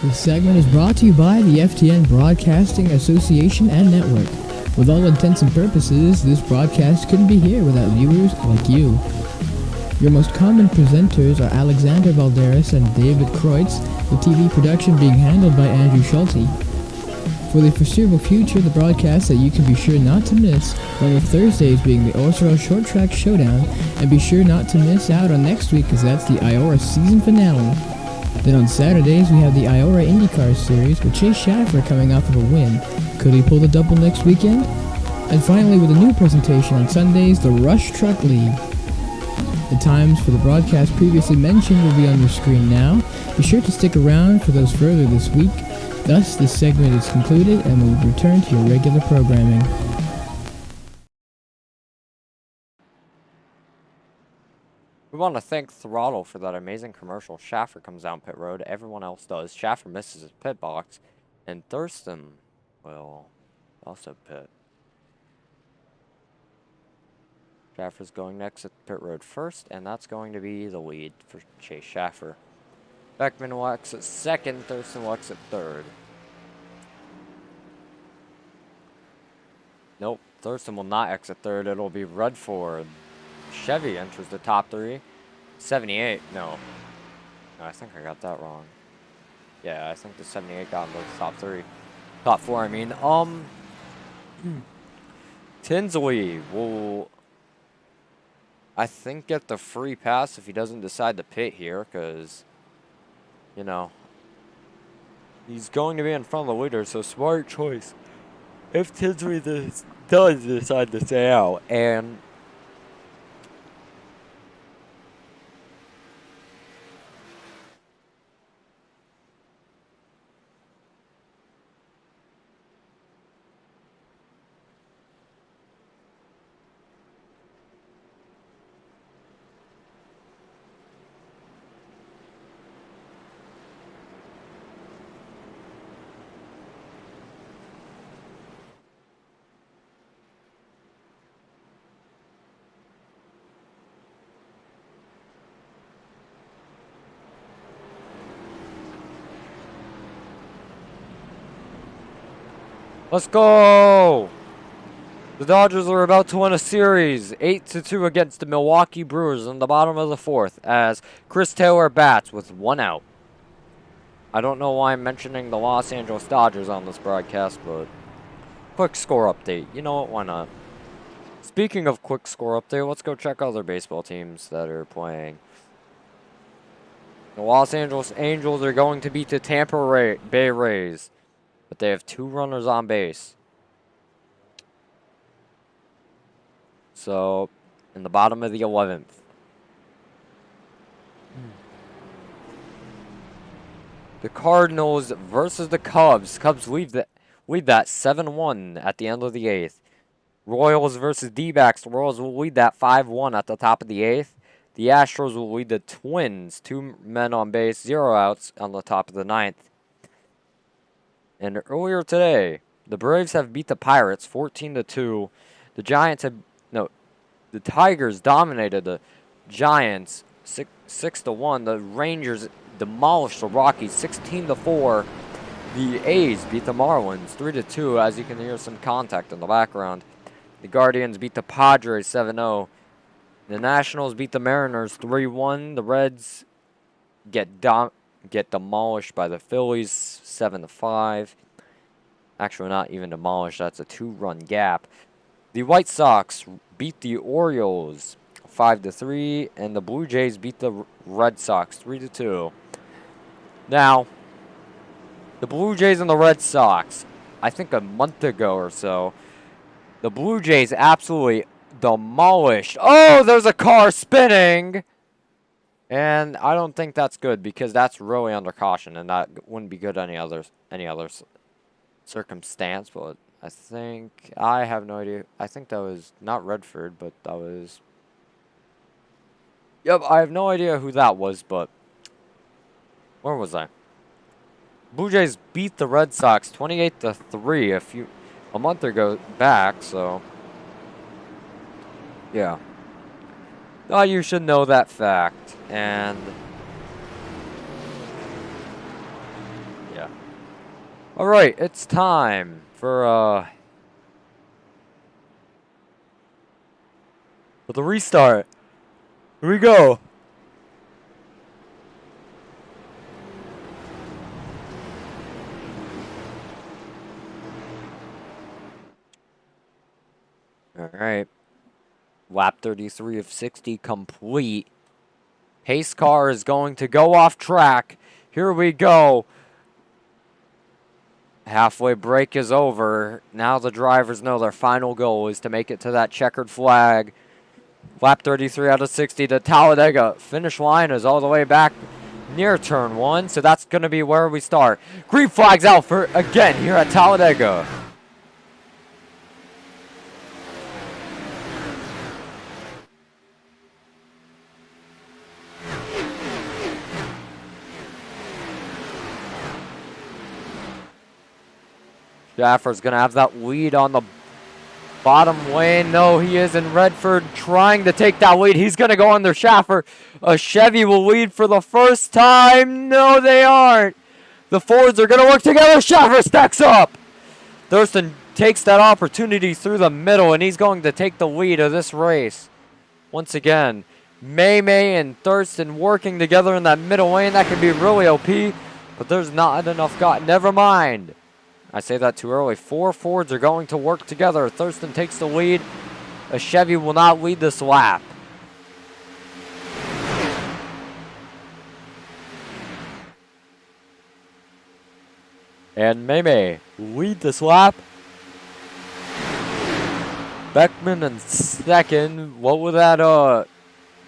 This segment is brought to you by the FTN Broadcasting Association and Network. With all intents and purposes, this broadcast couldn't be here without viewers like you. Your most common presenters are Alexander Valderas and David Kreutz, the TV production being handled by Andrew Schulte. For the foreseeable future, the broadcast that you can be sure not to miss are on Thursdays being the Orso Short Track Showdown, and be sure not to miss out on next week because that's the Iora season finale. Then on Saturdays, we have the Iora Indycar Series with Chase Schaffer coming off of a win. Could he pull the double next weekend? And finally, with a new presentation on Sundays, the Rush Truck League. The times for the broadcast previously mentioned will be on your screen now. Be sure to stick around for those further this week. Thus, this segment is concluded and will return to your regular programming. We want to thank Throttle for that amazing commercial. Schaffer comes down pit road. Everyone else does. Schaffer misses his pit box. And Thurston will also pit. Schaffer's going next at pit road first, and that's going to be the lead for Chase Schaffer. Beckman will exit second. Thurston will exit third. Nope. Thurston will not exit third. It'll be Rudford. Chevy enters the top 3. 78. No, I think I got that wrong. Yeah, I think the 78 got into the top 3. Top 4, I mean. Tinsley will, I think, get the free pass if he doesn't decide to pit here, because, you know, he's going to be in front of the leader, so smart choice. if Tinsley does decide to stay out. And let's go! The Dodgers are about to win a series, 8-2 against the Milwaukee Brewers in the bottom of the fourth, as Chris Taylor bats with 1 out. I don't know why I'm mentioning the Los Angeles Dodgers on this broadcast, but quick score update. You know what? Why not? Speaking of quick score update, let's go check other baseball teams that are playing. The Los Angeles Angels are going to beat the Tampa Bay Rays, but they have 2 runners on base. So, in the bottom of the 11th. The Cardinals versus the Cubs. Cubs lead that 7-1 at the end of the 8th. Royals versus D-backs. The Royals will lead that 5-1 at the top of the 8th. The Astros will lead the Twins. 2 men on base, 0 outs on the top of the 9th. And earlier today, the Braves have beat the Pirates 14-2. The Giants have... No, the Tigers dominated the Giants 6-1. The Rangers demolished the Rockies 16-4. The A's beat the Marlins 3-2, as you can hear some contact in the background. The Guardians beat the Padres 7-0. The Nationals beat the Mariners 3-1. The Reds get demolished by the Phillies 7-5. Actually, not even demolished. That's a 2-run gap. The White Sox beat the Orioles 5-3, and the Blue Jays beat the Red Sox 3-2. Now, the Blue Jays and the Red Sox, I think a month ago or so, the Blue Jays absolutely demolished. Oh, there's a car spinning! And I don't think that's good, because that's really under caution, and that wouldn't be good any other circumstance. But I have no idea. I think that was not Redford, but that was... Yep, I have no idea who that was, but... Where was I? Blue Jays beat the Red Sox 28-3 a month ago back, so... Yeah. You should know that fact, and... Yeah. Alright, it's time for the restart. Here we go. Alright. Lap 33 of 60 complete. Pace car is going to go off track. Here we go. Halfway break is over. Now the drivers know their final goal is to make it to that checkered flag. Lap 33 out of 60. The Talladega finish line is all the way back near turn 1. So that's going to be where we start. Green flag's out for again here at Talladega. Schaffer's going to have that lead on the bottom lane. No, he isn't. Redford trying to take that lead. He's going to go under Schaffer. A Chevy will lead for the first time. No, they aren't. The Fords are going to work together. Schaffer stacks up. Thurston takes that opportunity through the middle, and he's going to take the lead of this race. Once again, May and Thurston working together in that middle lane. That could be really OP, but there's not enough never mind. I say that too early. 4 Fords are going to work together. Thurston takes the lead. A Chevy will not lead this lap. And May lead this lap. Beckman in second. What would that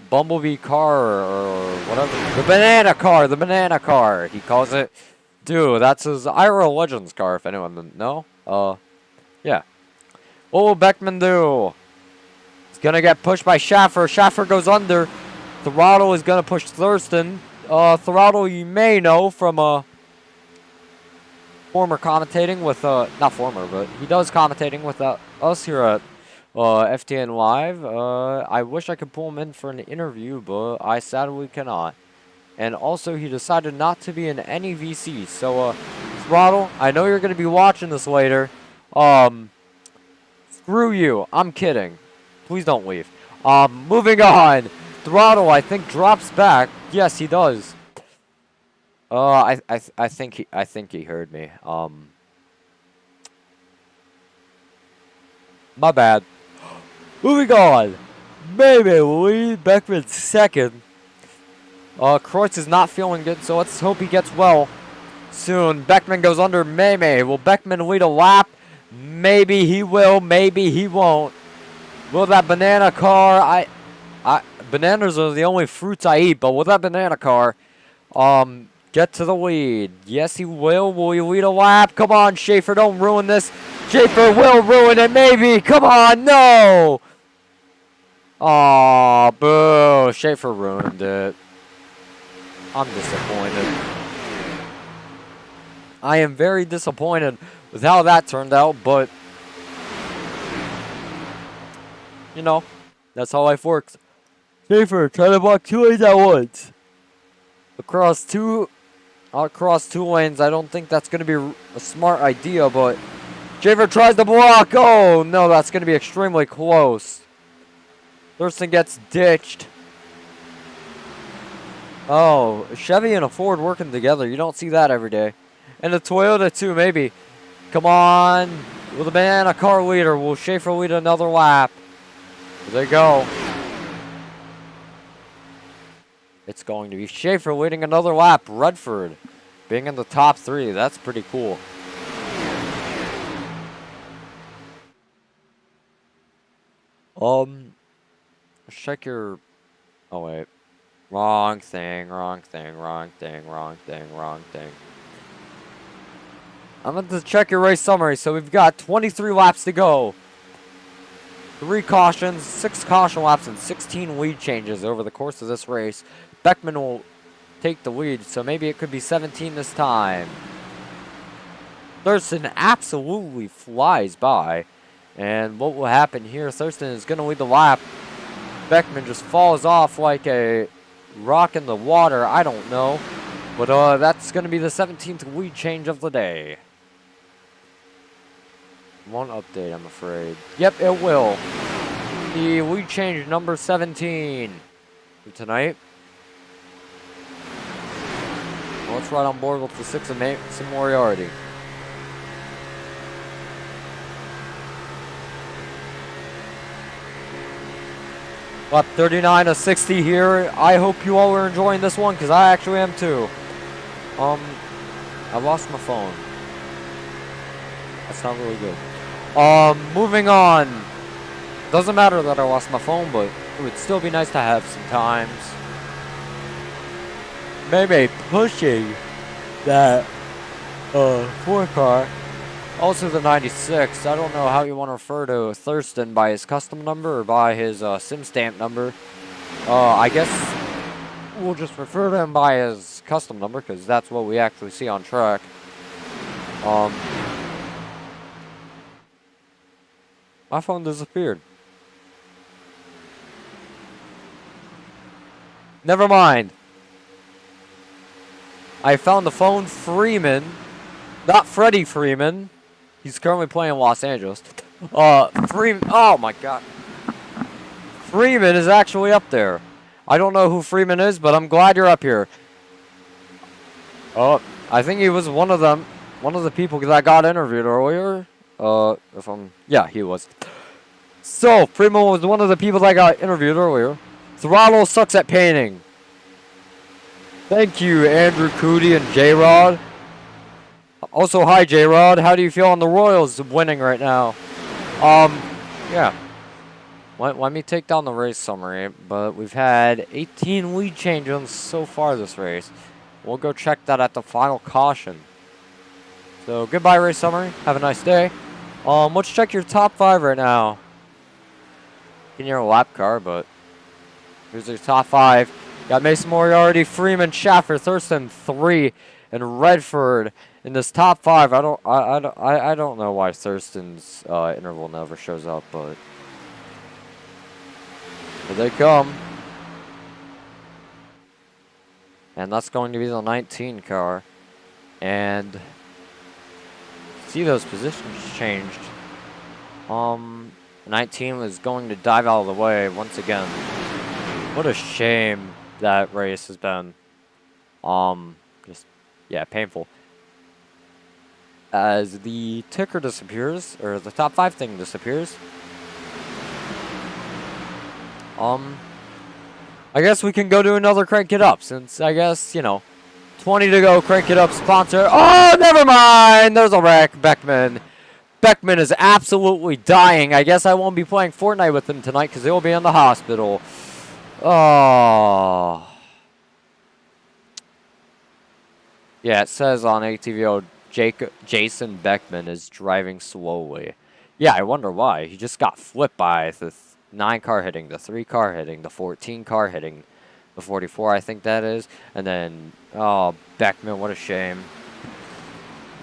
Bumblebee car or whatever? The banana car, he calls it. Dude, that's his Iora Legends car, if anyone didn't know. Yeah. What will Beckman do? He's gonna get pushed by Schaffer. Schaffer goes under. Throttle is gonna push Thurston. Throttle you may know from former commentating with not former, but he does commentating with us here at FTN Live. I wish I could pull him in for an interview, but I sadly cannot. And also, he decided not to be in any VC. So, Throttle, I know you're going to be watching this later. Screw you. I'm kidding. Please don't leave. Moving on. Throttle, I think, drops back. Yes, he does. I think he heard me. My bad. Moving on. Maybe Lee Beckman second. Kreutz is not feeling good, so let's hope he gets well soon. Beckman goes under May. Will Beckman lead a lap? Maybe he will, maybe he won't. Will that banana car, bananas are the only fruits I eat, but will that banana car, get to the lead? Yes, he will. Will he lead a lap? Come on, Schaefer, don't ruin this. Schaefer will ruin it, maybe. Come on, no! Aw, boo. Schaefer ruined it. I'm disappointed. I am very disappointed with how that turned out, but you know, that's how life works. Schaefer, try to block 2 lanes at once. Across two lanes, I don't think that's going to be a smart idea, but Schaefer tries to block. Oh, no, that's going to be extremely close. Thurston gets ditched. Oh, a Chevy and a Ford working together. You don't see that every day. And a Toyota, too, maybe. Come on. Will the banana car leader? Will Schaefer lead another lap? There they go. It's going to be Schaefer leading another lap. Redford being in the top 3. That's pretty cool. Let's check your... Oh, wait. Wrong thing. I'm going to check your race summary. So we've got 23 laps to go. 3 cautions, 6 caution laps, and 16 lead changes over the course of this race. Beckman will take the lead, so maybe it could be 17 this time. Thurston absolutely flies by. And what will happen here, Thurston is going to lead the lap. Beckman just falls off like a rock in the water. I don't know. But that's going to be the 17th lead change of the day. Won't update, I'm afraid. Yep, it will. The lead change number 17 for tonight. Let's ride on board with the 6 and make some Moriarty. Lap 39 to 60 here. I hope you all are enjoying this one, because I actually am too. I lost my phone. That's not really good. Moving on. Doesn't matter that I lost my phone, but it would still be nice to have sometimes. Maybe pushing that 4 car. Also the 96. I don't know how you want to refer to Thurston, by his custom number or by his sim stamp number. I guess we'll just refer to him by his custom number, because that's what we actually see on track. My phone disappeared. Never mind. I found the phone. Freeman. Not Freddie Freeman. He's currently playing in Los Angeles. Freeman. Oh my god. Freeman is actually up there. I don't know who Freeman is, but I'm glad you're up here. I think he was one of them. One of the people that got interviewed earlier. Yeah, he was. So, Freeman was one of the people that got interviewed earlier. Throttle sucks at painting. Thank you, Andrew Cootie and J-Rod. Also, hi, J-Rod. How do you feel on the Royals winning right now? Yeah. let me take down the race summary, but we've had 18 lead changes so far this race. We'll go check that at the final caution. So goodbye race summary. Have a nice day. Let's check your top 5 right now. In your lap car, but here's your top 5. Got Mason Moriarty, Freeman, Schaffer, Thurston, 3, and Redford in this top 5. I don't know why Thurston's interval never shows up, but here they come. And that's going to be the 19 car. And see those positions changed. 19 was going to dive out of the way once again. What a shame that race has been. Just, yeah, painful. As the ticker disappears, or the top 5 thing disappears. I guess we can go to another Crank It Up, since I guess, you know, 20 to go, Crank It Up sponsor. Oh, never mind! There's a wreck, Beckman. Beckman is absolutely dying. I guess I won't be playing Fortnite with him tonight because he'll be in the hospital. Oh. Yeah, it says on ATVO, Jason Beckman is driving slowly. Yeah, I wonder why. He just got flipped by the 9 car hitting, the 3 car hitting, the 14 car hitting, the 44 I think that is. And then, oh, Beckman, what a shame.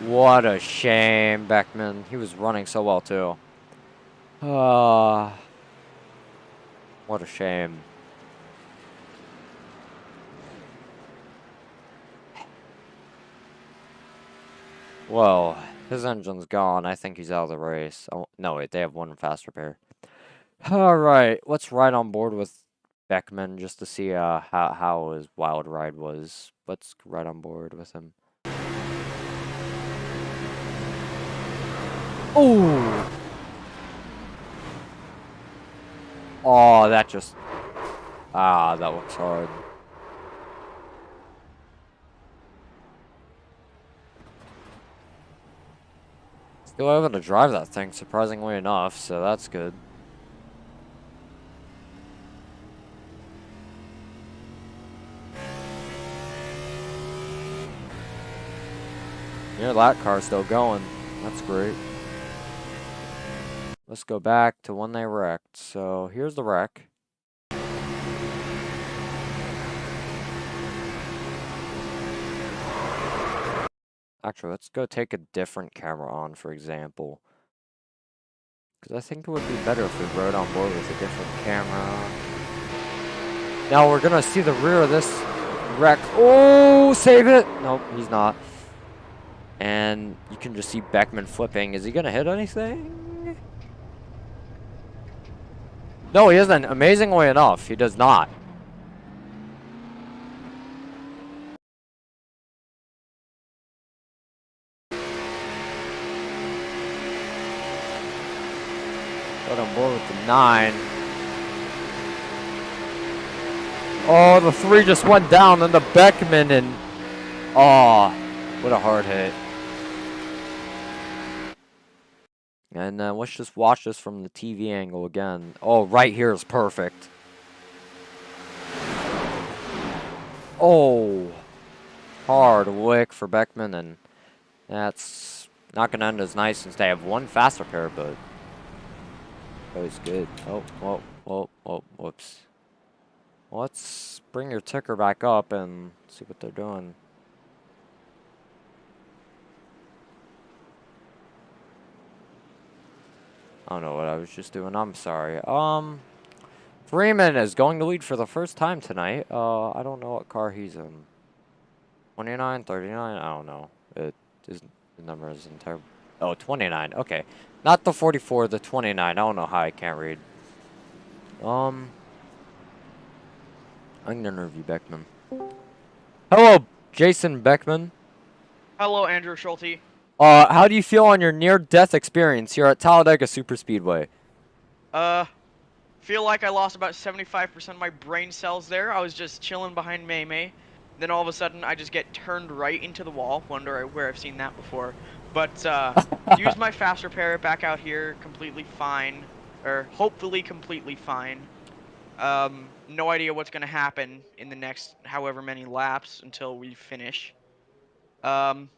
What a shame, Beckman. He was running so well, too. What a shame. Well, his engine's gone. I think he's out of the race. Oh, no, wait, they have 1 fast repair. Alright, let's ride on board with Beckman just to see how his wild ride was. Let's ride on board with him. Oh! Oh, that just... Ah, that looks hard. Still able to drive that thing, surprisingly enough, so that's good. Yeah, that car's still going. That's great. Let's go back to when they wrecked. So here's the wreck. Actually, let's go take a different camera on, for example. Because I think it would be better if we rode on board with a different camera. Now we're going to see the rear of this wreck. Oh, save it! Nope, he's not. And you can just see Beckman flipping. Is he going to hit anything? No, he isn't. Amazingly enough, he does not. Got on board with the 9. Oh, the 3 just went down, and the Beckman, and... Oh, what a hard hit. And let's just watch this from the TV angle again. Oh, right here is perfect. Oh, hard lick for Beckman, and that's not going to end as nice since they have 1 fast repair, but that was good. Oh, whoops. Let's bring your ticker back up and see what they're doing. I don't know what I was just doing. I'm sorry. Freeman is going to lead for the first time tonight. I don't know what car he's in. 29, 39? I don't know. The number is entire. Oh, 29. Okay. Not the 44, the 29. I don't know how I can't read. I'm going to interview Beckman. Hello, Jason Beckman. Hello, Andrew Schulte. How do you feel on your near-death experience here at Talladega Super Speedway? Feel like I lost about 75% of my brain cells there. I was just chilling behind May. Then all of a sudden, I just get turned right into the wall. Wonder where I've seen that before. But, use my fast repair back out here completely fine. or hopefully completely fine. No idea what's going to happen in the next however many laps until we finish. And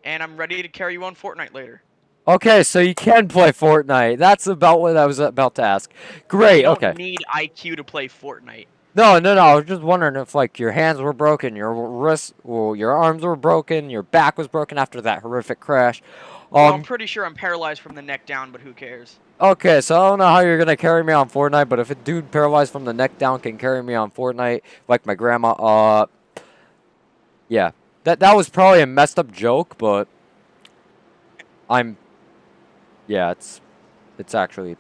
I'm ready to carry you on Fortnite later. Okay, so you can play Fortnite. That's about what I was about to ask. Great, You don't okay. need IQ to play Fortnite. No, I was just wondering if, like, your hands were broken, your wrists, well, your arms were broken, your back was broken after that horrific crash. Well, I'm pretty sure I'm paralyzed from the neck down, but who cares? Okay, so I don't know how you're going to carry me on Fortnite, but if a dude paralyzed from the neck down can carry me on Fortnite, like my grandma, yeah. That was probably a messed up joke, but yeah, it's actually,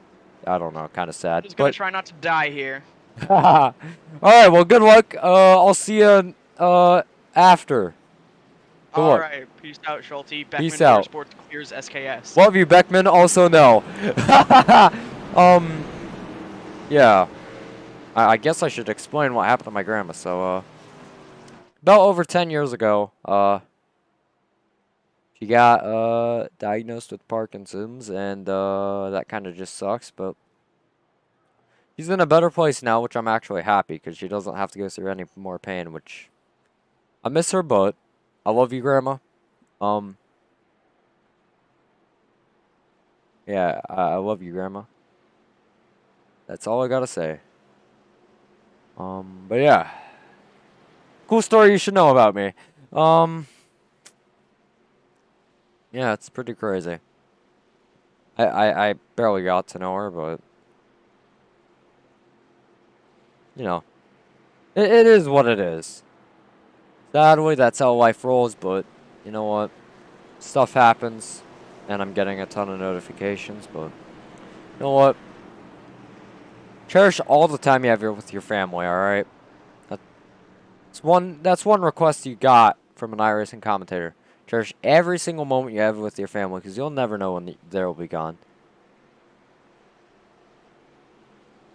I don't know, kind of sad. Just gonna try not to die here. All right, well, good luck. I'll see you after. All right, peace out, Schulte. Beckman Peace out. Motorsports clears SKS. Love you, Beckman. Also, no. Yeah. I guess I should explain what happened to my grandma. So, about over 10 years ago, she got diagnosed with Parkinson's, and that kind of just sucks. But she's in a better place now, which I'm actually happy because she doesn't have to go through any more pain. Which I miss her, but I love you, Grandma. Yeah, I love you, Grandma. That's all I gotta say. But yeah. Cool story you should know about me. Yeah, it's pretty crazy. I barely got to know her, but you know, it is what it is. Sadly, that's how life rolls, but you know what? Stuff happens, and I'm getting a ton of notifications, but you know what? Cherish all the time you have with your family, alright? That's one request you got from an iRacing commentator. Cherish every single moment you have with your family, because you'll never know when they'll be gone.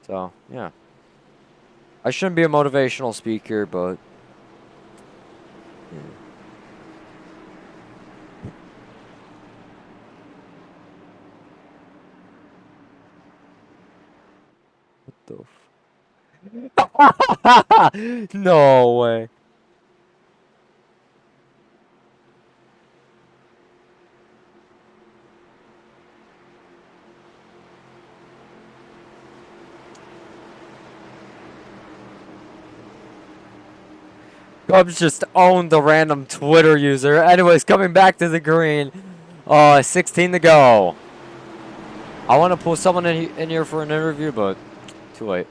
So, yeah. I shouldn't be a motivational speaker, but yeah. What the no way. Cubs just owned the random Twitter user. Anyways, coming back to the green. 16 to go. I want to pull someone in here for an interview, but too late.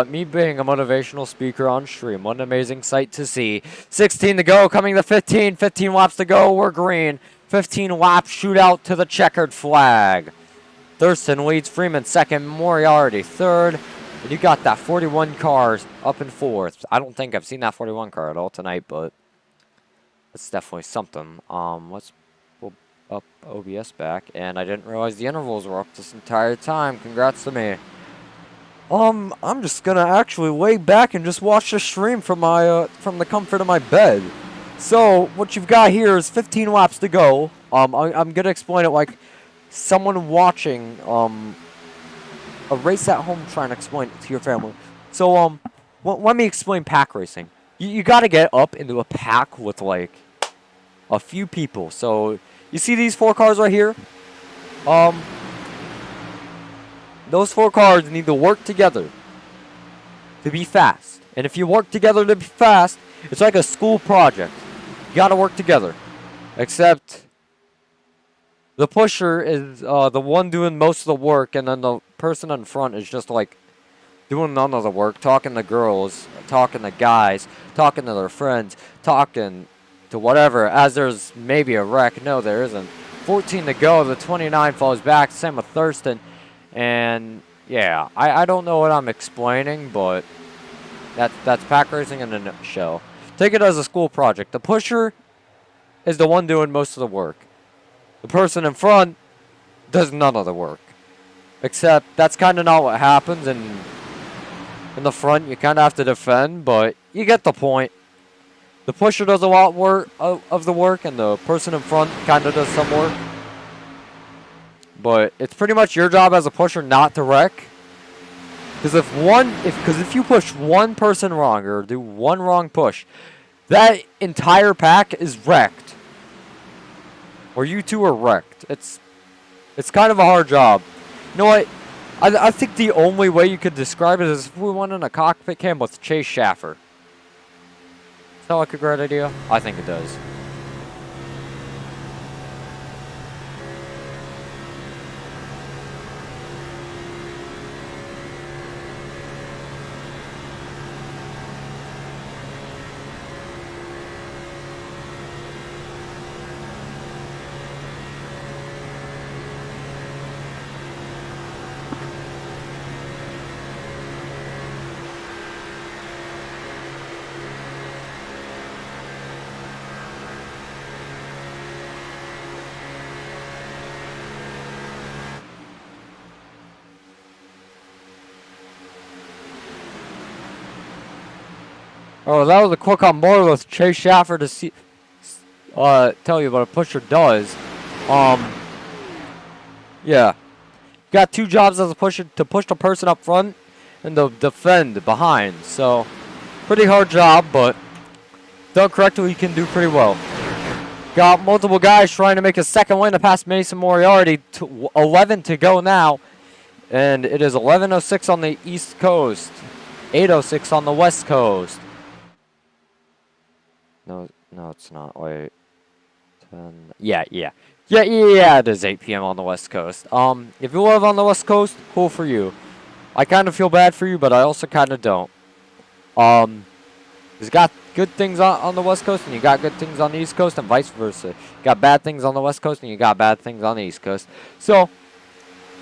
Me being a motivational speaker on stream. What an amazing sight to see. 16 to go, coming to 15. 15 laps to go, we're green. 15 laps shootout to the checkered flag. Thurston leads Freeman second, Moriarty third. And you got that 41 cars up in fourth. I don't think I've seen that 41 car at all tonight, but that's definitely something. Let's pull up OBS back, and I didn't realize the intervals were up this entire time. Congrats to me. I'm just gonna actually lay back and just watch the stream from my from the comfort of my bed. So what you've got here is 15 laps to go. I'm gonna explain it like someone watching a race at home trying to explain it to your family. So let me explain pack racing. You gotta get up into a pack with like a few people. So you see these 4 cars right here? Those 4 cars need to work together to be fast. And if you work together to be fast, it's like a school project. You gotta work together. Except the pusher is the one doing most of the work, and then the person in front is just like doing none of the work, talking to girls, talking to guys, talking to their friends, talking to whatever, as there's maybe a wreck. No, there isn't. 14 to go, the 29 falls back, same with Thurston. And yeah, I don't know what I'm explaining, but that's pack racing in a nutshell. Take it as a school project. The pusher is the one doing most of the work. The person in front does none of the work. Except that's kind of not what happens. And in the front, you kind of have to defend, but you get the point. The pusher does a lot of the work, and the person in front kind of does some work. but it's pretty much your job as a pusher not to wreck. Because if you push one person wrong or do one wrong push, that entire pack is wrecked. Or you two are wrecked. It's kind of a hard job. You know what? I think the only way you could describe it is if we went in a cockpit cam with Chase Schaffer. Sound like a great idea? I think it does. Oh, that was a quick on board with Chase Schaffer to see, tell you what a pusher does. Yeah. Got two jobs as a pusher, to push the person up front and to defend behind. So, pretty hard job, but done correctly, you can do pretty well. Got multiple guys trying to make a second win to pass Mason Moriarty. 11 to go now. And it is 11:06 on the East Coast. 8:06 on the West Coast. No, it's not. Wait. 10. Yeah, it is 8 p.m. on the West Coast. If you live on the West Coast, cool for you. I kind of feel bad for you, but I also kind of don't. You got good things on the West Coast, and you got good things on the East Coast, and vice versa. You got bad things on the West Coast, and you got bad things on the East Coast. So,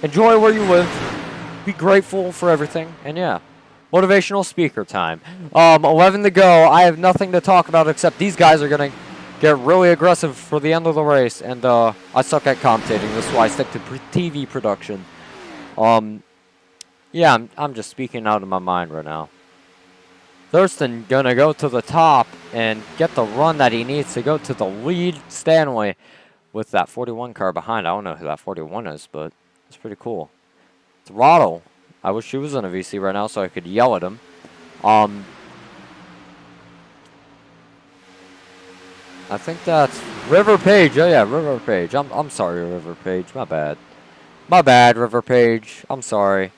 enjoy where you live. Be grateful for everything, and yeah. Motivational speaker time. 11 to go. I have nothing to talk about except these guys are going to get really aggressive for the end of the race. And I suck at commentating. That's why I stick to TV production. Yeah, I'm just speaking out of my mind right now. Thurston going to go to the top and get the run that he needs to go to the lead. Stanley with that 41 car behind. I don't know who that 41 is, but it's pretty cool. Throttle. I wish he was in a VC right now so I could yell at him. I think that's River Page. Oh yeah, River Page. I'm sorry, River Page. My bad. My bad, River Page. I'm sorry.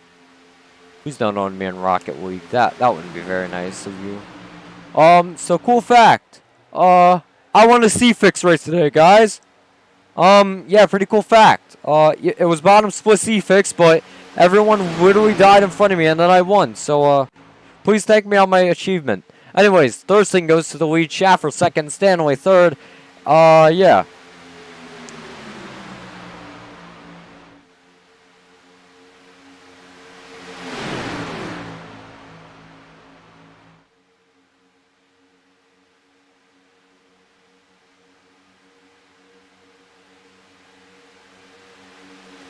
Please don't own me in Rocket League. That wouldn't be very nice of you. So cool fact. I won a C-Fix race today, guys. Yeah, pretty cool fact. It was bottom split C-Fix, but everyone literally died in front of me, and then I won. So, please thank me on my achievement. Anyways, Thurston goes to the lead. Schaffer second. Stanley third. Yeah.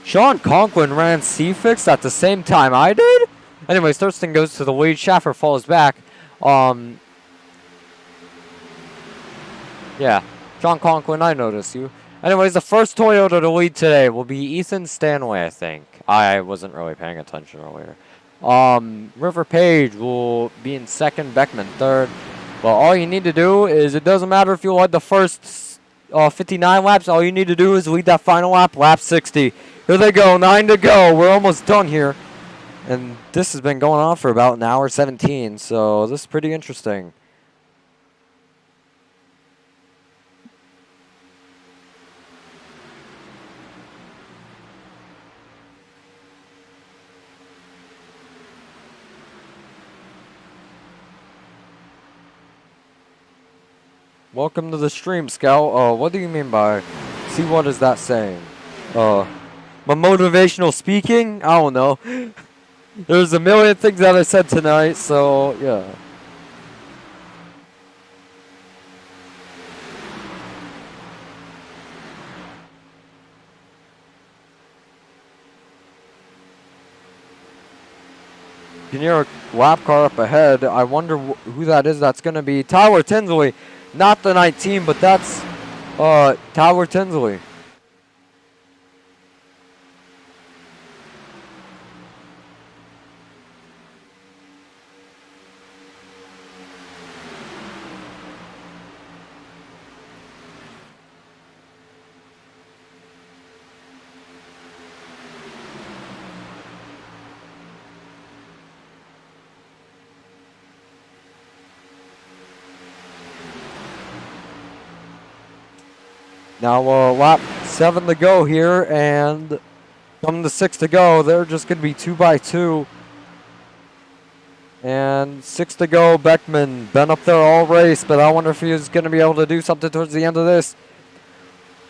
Sean Conklin ran C-Fix at the same time I did? Anyways, Thurston goes to the lead. Schaffer falls back. Yeah. Sean Conklin, I noticed you. Anyways, the first Toyota to lead today will be Ethan Stanley, I think. I wasn't really paying attention earlier. River Page will be in second. Beckman third. Well, all you need to do is, it doesn't matter if you led the first 59 laps. All you need to do is lead that final lap, lap 60. Here they go, 9 to go. We're almost done here. And this has been going on for about an hour 17, so this is pretty interesting. Welcome to the stream, Scout. What do you mean by, see, what is that saying? My motivational speaking? I don't know. There's a million things that I said tonight, so yeah. You can hear a lap car up ahead. I wonder who that is. That's going to be Tyler Tinsley. Not the 19, but that's Tyler Tinsley. Now lap 7 to go here, and coming to 6 to go. They're just going to be 2 by 2. And 6 to go. Beckman been up there all race, but I wonder if he is going to be able to do something towards the end of this.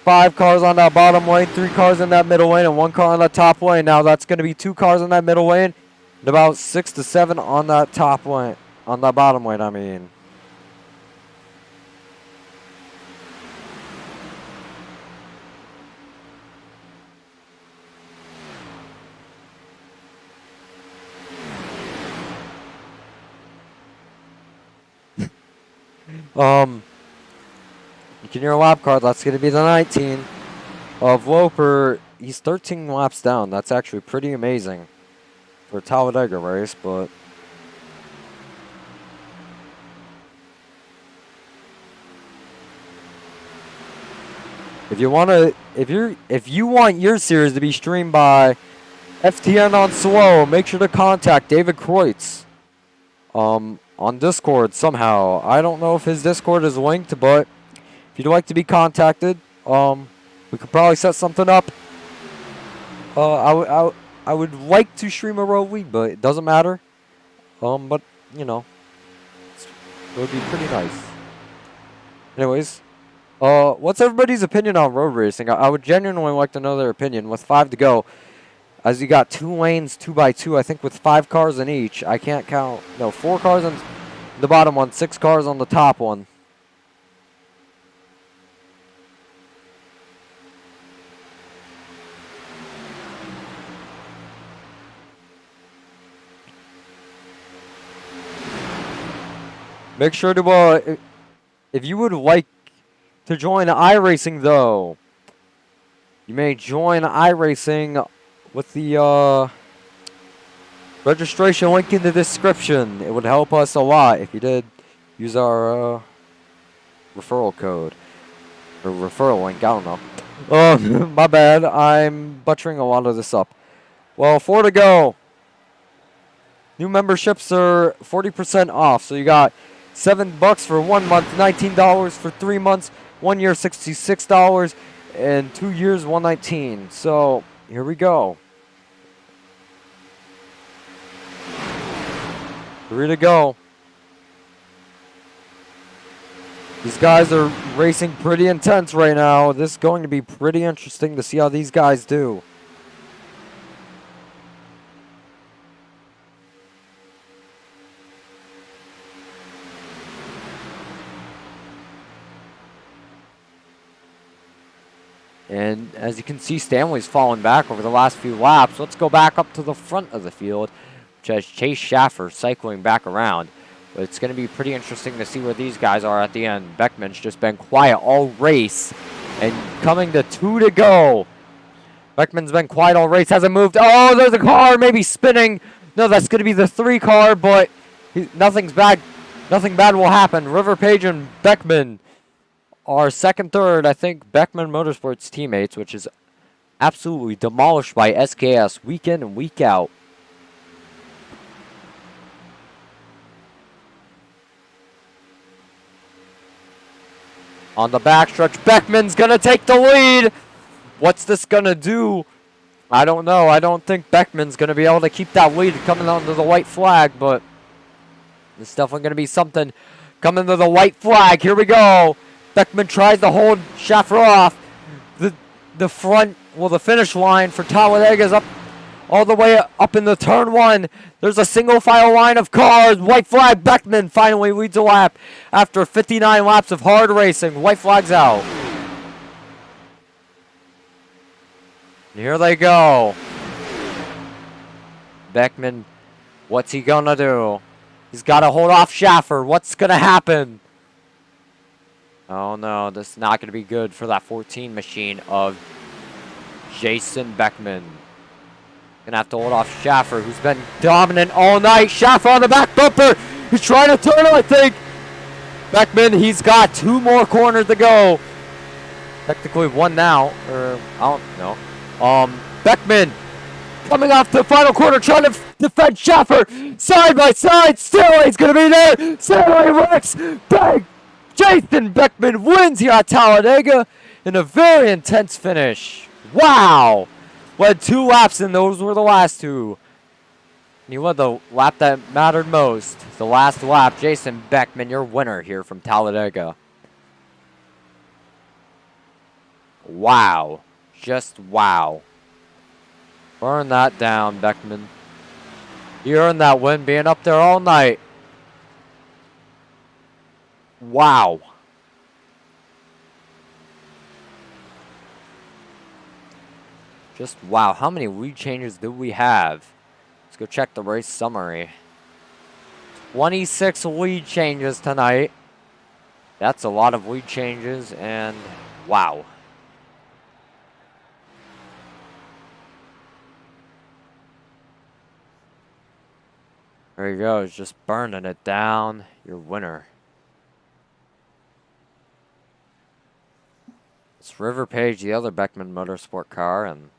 5 cars on that bottom lane, 3 cars in that middle lane, and 1 car on that top lane. Now that's going to be 2 cars in that middle lane, and about 6 to 7 on that top lane, on that bottom lane, I mean. You can hear a lap card. That's going to be the 19 of Loper. He's 13 laps down. That's actually pretty amazing for a Talladega race, but if you want your series to be streamed by FTN on Slow, make sure to contact David Kreutz on Discord somehow. I don't know if his Discord is linked, but if you'd like to be contacted, we could probably set something up. I would like to stream a road league, but it doesn't matter. But you know, it would be pretty nice. Anyways, what's everybody's opinion on road racing? I would genuinely like to know their opinion. With 5 to go, as you got 2 lanes, 2 by 2, I think with 5 cars in each. I can't count. No, 4 cars on the bottom one, 6 cars on the top one. Make sure to, if you would like to join iRacing, though, you may join iRacing with the registration link in the description. It would help us a lot if you did use our referral code or referral link. I don't know. Oh, my bad. I'm butchering a lot of this up. Well, 4 to go. New memberships are 40% off. So you got $7 for 1 month, $19 for 3 months, 1 year $66, and 2 years $119. So here we go. 3 to go. These guys are racing pretty intense right now. This is going to be pretty interesting to see how these guys do. And as you can see, Stanley's fallen back over the last few laps. Let's go back up to the front of the field, which has Chase Schaffer cycling back around. But it's going to be pretty interesting to see where these guys are at the end. Beckman's just been quiet all race. And coming to 2 to go. Beckman's been quiet all race, hasn't moved. Oh, there's a car maybe spinning. No, that's going to be the 3 car, but nothing's bad. Nothing bad will happen. River Page and Beckman are second, third. I think Beckman Motorsports teammates, which is absolutely demolished by SKS week in and week out. On the backstretch, Beckman's going to take the lead. What's this going to do? I don't know. I don't think Beckman's going to be able to keep that lead coming under the white flag, but it's definitely going to be something coming to the white flag. Here we go. Beckman tries to hold Schaffer off. The front, well, the finish line for Talladega is up all the way up in the turn 1. There's a single file line of cars. White flag. Beckman finally leads a lap after 59 laps of hard racing. White flag's out. And here they go. Beckman, what's he gonna do? He's got to hold off Schaffer. What's gonna happen? Oh no, this is not going to be good for that 14 machine of Jason Beckman. Gonna have to hold off Schaffer, who's been dominant all night. Schaffer on the back bumper. He's trying to turn him, I think. Beckman, he's got 2 more corners to go. Technically 1 now, or I don't know. Beckman coming off the final corner, trying to defend Schaffer. Side by side, Stanley's gonna be there. Stanley wrecks. Bang! Jason Beckman wins here at Talladega. in a very intense finish. Wow! Led 2 laps, and those were the last 2. And he led the lap that mattered most. The last lap, Jason Beckman, your winner here from Talladega. Wow. Just wow. Burn that down, Beckman. You earned that win being up there all night. Wow. Just wow. How many lead changes do we have? Let's go check the race summary. 26 lead changes tonight. That's a lot of lead changes, and wow. There he goes, just burning it down. Your winner. It's River Page, the other Beckman Motorsport car, and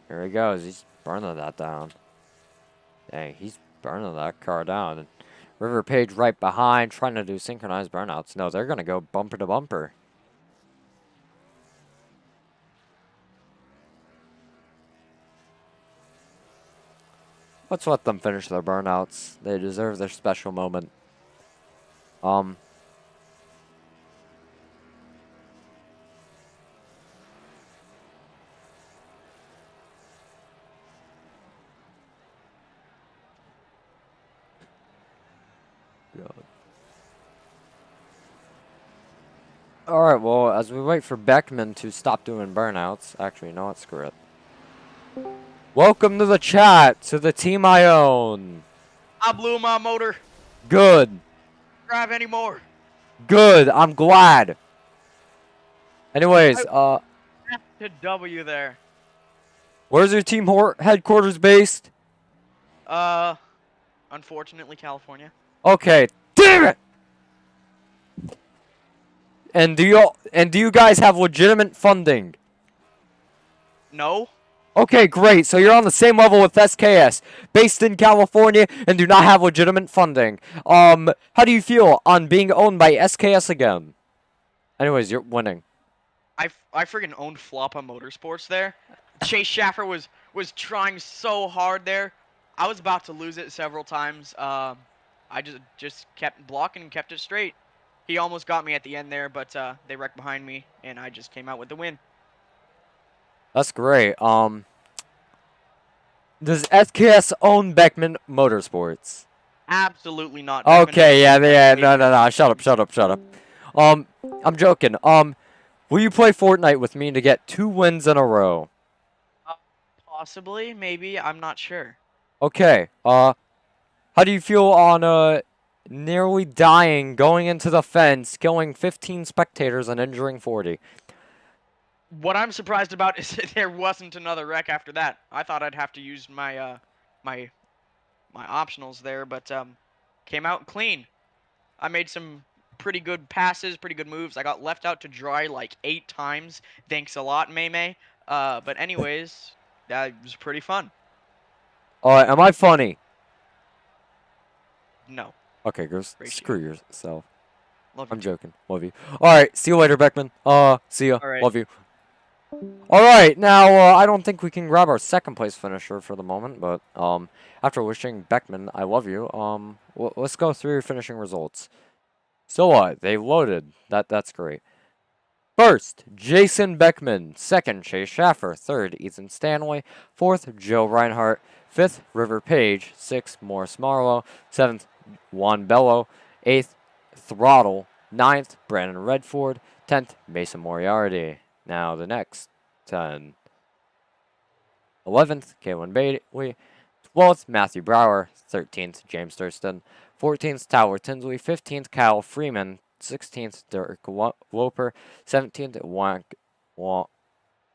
here he goes. He's burning that down. Dang, he's burning that car down. And River Page right behind, trying to do synchronized burnouts. No, they're going to go bumper to bumper. Let's let them finish their burnouts. They deserve their special moment. Alright, well, as we wait for Beckman to stop doing burnouts. Actually, you know what? Screw it. Welcome to the chat, to the team I own. I blew my motor. Good. Drive anymore. Good. I'm glad. Anyways, To W there. where's your team headquarters based? Unfortunately, California. Okay. Damn it! And do you guys have legitimate funding? No. Okay, great. So you're on the same level with SKS, based in California, and do not have legitimate funding. How do you feel on being owned by SKS again? Anyways, you're winning. I friggin' owned Floppa Motorsports there. Chase Schaffer was trying so hard there. I was about to lose it several times. I just kept blocking and kept it straight. He almost got me at the end there, but they wrecked behind me, and I just came out with the win. That's great. Does SKS own Beckman Motorsports? Absolutely not. Okay, yeah, no. Shut up. I'm joking. Will you play Fortnite with me to get 2 wins in a row? Possibly, maybe. I'm not sure. Okay. How do you feel on nearly dying, going into the fence, killing 15 spectators and injuring 40? What I'm surprised about is that there wasn't another wreck after that. I thought I'd have to use my my optionals there, but came out clean. I made some pretty good passes, pretty good moves. I got left out to dry like 8 times. Thanks a lot, May. But anyways, that was pretty fun. Am I funny? No. Okay, go Great screw yourself. Love I'm you. joking. Love you. Alright, see you later, Beckman. See ya. All right. Love you. Alright, now, I don't think we can grab our second place finisher for the moment, but, after wishing Beckman, I love you, let's go through your finishing results. So, they loaded. That's great. First, Jason Beckman. Second, Chase Schaffer. Third, Ethan Stanley. Fourth, Joe Reinhardt. Fifth, River Page. Sixth, Morris Marlowe. Seventh, Juan Bello. Eighth, Throttle. Ninth, Brandon Redford. 10th, Mason Moriarty. Now the next 10. 11th, Kaylin Bailey. 12th, Matthew Brower. 13th, James Thurston. 14th, Tyler Tinsley. 15th, Kyle Freeman. 16th, Derek Loper. 17th,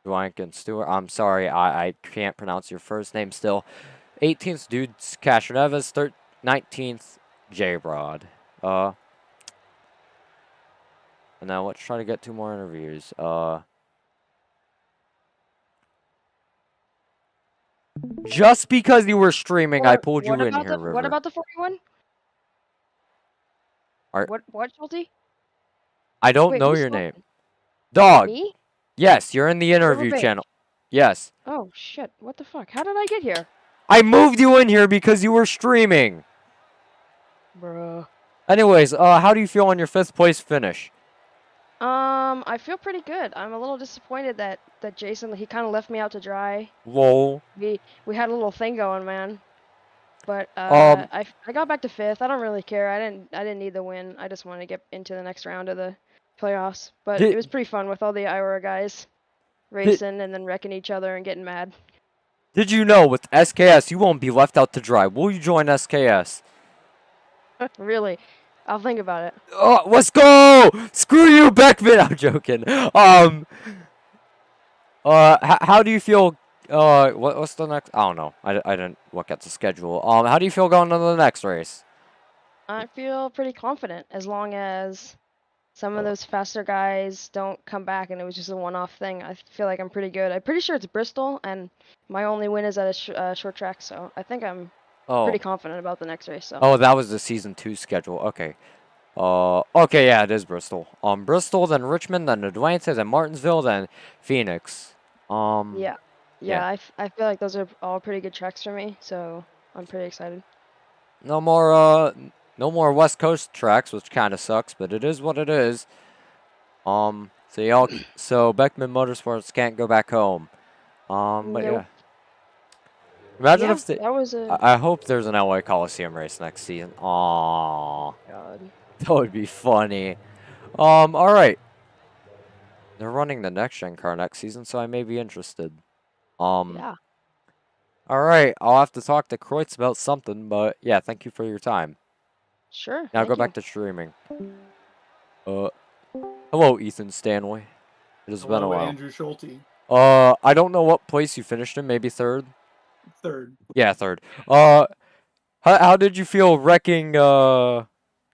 Wankin Stewart. I'm sorry, I can't pronounce your first name still. 18th, Dudes Castroneves. 19th, J Rod. And now let's try to get 2 more interviews. Just because you were streaming, I pulled you in here, River. What about the 41? What, Schulte? I don't Wait, know who's your name. talking? Dog. Me? Yes, you're in the Silver interview Beige. channel. Yes. Oh shit! What the fuck? How did I get here? I moved you in here because you were streaming. Bruh. Anyways, how do you feel on your 5th place finish? I feel pretty good. I'm a little disappointed that Jason, he kind of left me out to dry. Lol. We had a little thing going, man. But Um, I got back to 5th. I don't really care. I didn't need the win. I just wanted to get into the next round of the playoffs. But it was pretty fun with all the Iora guys racing and then wrecking each other and getting mad. Did you know with SKS you won't be left out to dry? Will you join SKS? Really, I'll think about it. Oh, let's go! Screw you, Beckman. I'm joking. How do you feel? What's the next? I don't know. I didn't look at the schedule. How do you feel going into the next race? I feel pretty confident as long as some of those faster guys don't come back and it was just a one-off thing. I feel like I'm pretty good. I'm pretty sure it's Bristol, and my only win is at a short track, so I think I'm pretty confident about the next race. So. Oh, that was the season 2 schedule. Okay. Okay, yeah, it is Bristol. Bristol, then Richmond, then Atlanta, then Martinsville, then Phoenix. Yeah. I feel like those are all pretty good tracks for me, so I'm pretty excited. No more West Coast tracks, which kind of sucks, but it is what it is. So Beckman Motorsports can't go back home. But Nope. yeah. Imagine if that was I hope there's an LA Coliseum race next season. Aww. God. That would be funny. All right. They're running the next-gen car next season, so I may be interested. Yeah. All right. I'll have to talk to Kreutz about something, but yeah, thank you for your time. Sure. Now go back to streaming. Hello, Ethan Stanley. It has been a while. Andrew Schulte. I don't know what place you finished in. Maybe 3rd? 3rd. Yeah, 3rd. How did you feel wrecking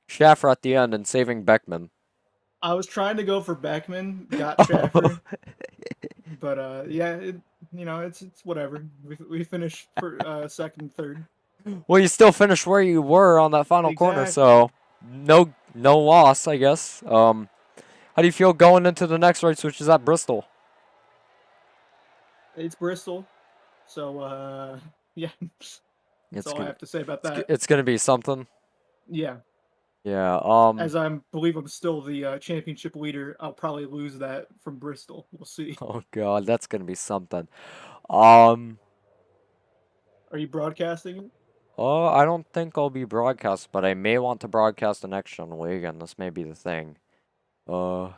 Schaffer at the end and saving Beckman? I was trying to go for Beckman, got Schaffer. But yeah, it's whatever. We finished for 2nd and 3rd. Well, you still finished where you were on that final corner, so no loss, I guess. How do you feel going into the next race, which is at Bristol? It's Bristol, so yeah. That's all I have to say about that. It's gonna be something. Yeah. Yeah. As I believe I'm still the championship leader, I'll probably lose that from Bristol. We'll see. Oh God, that's gonna be something. Are you broadcasting it? I don't think I'll be broadcast, but I may want to broadcast the next-gen league, and this may be the thing. I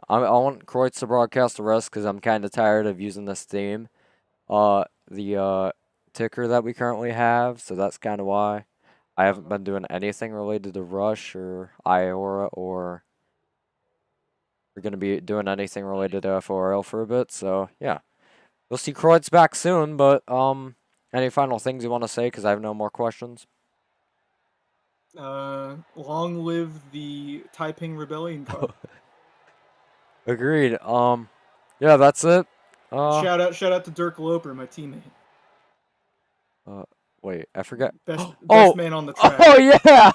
want Kreutz to broadcast the rest because I'm kind of tired of using this theme. The ticker that we currently have, so that's kind of why. I haven't been doing anything related to Rush or Iora, or we're going to be doing anything related to FORL for a bit, so yeah. We'll see Kreutz back soon, but any final things you want to say, because I have no more questions? Long live the Taiping Rebellion car. Agreed. Yeah, that's it. Shout out to Dirk Loper, my teammate. Wait, I forgot. Best Oh! man on the track. Oh yeah!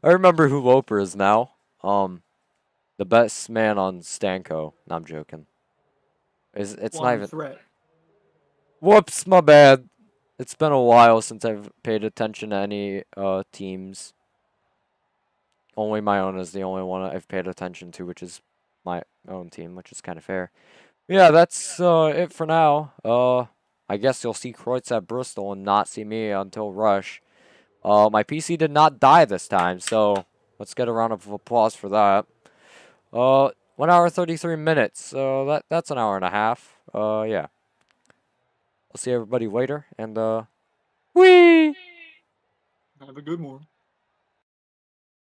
I remember who Loper is now. The best man on Stanko. No, I'm joking. It's not even. Threat. Whoops, my bad. It's been a while since I've paid attention to any teams. Only my own is the only one I've paid attention to, which is my own team, which is kind of fair. Yeah, that's it for now. I guess you'll see Kreutz at Bristol and not see me until Rush. My PC did not die this time, so let's get a round of applause for that. 1 hour 33 minutes, so that's an hour and a half. Yeah. I'll see everybody later, and whee! Have a good one.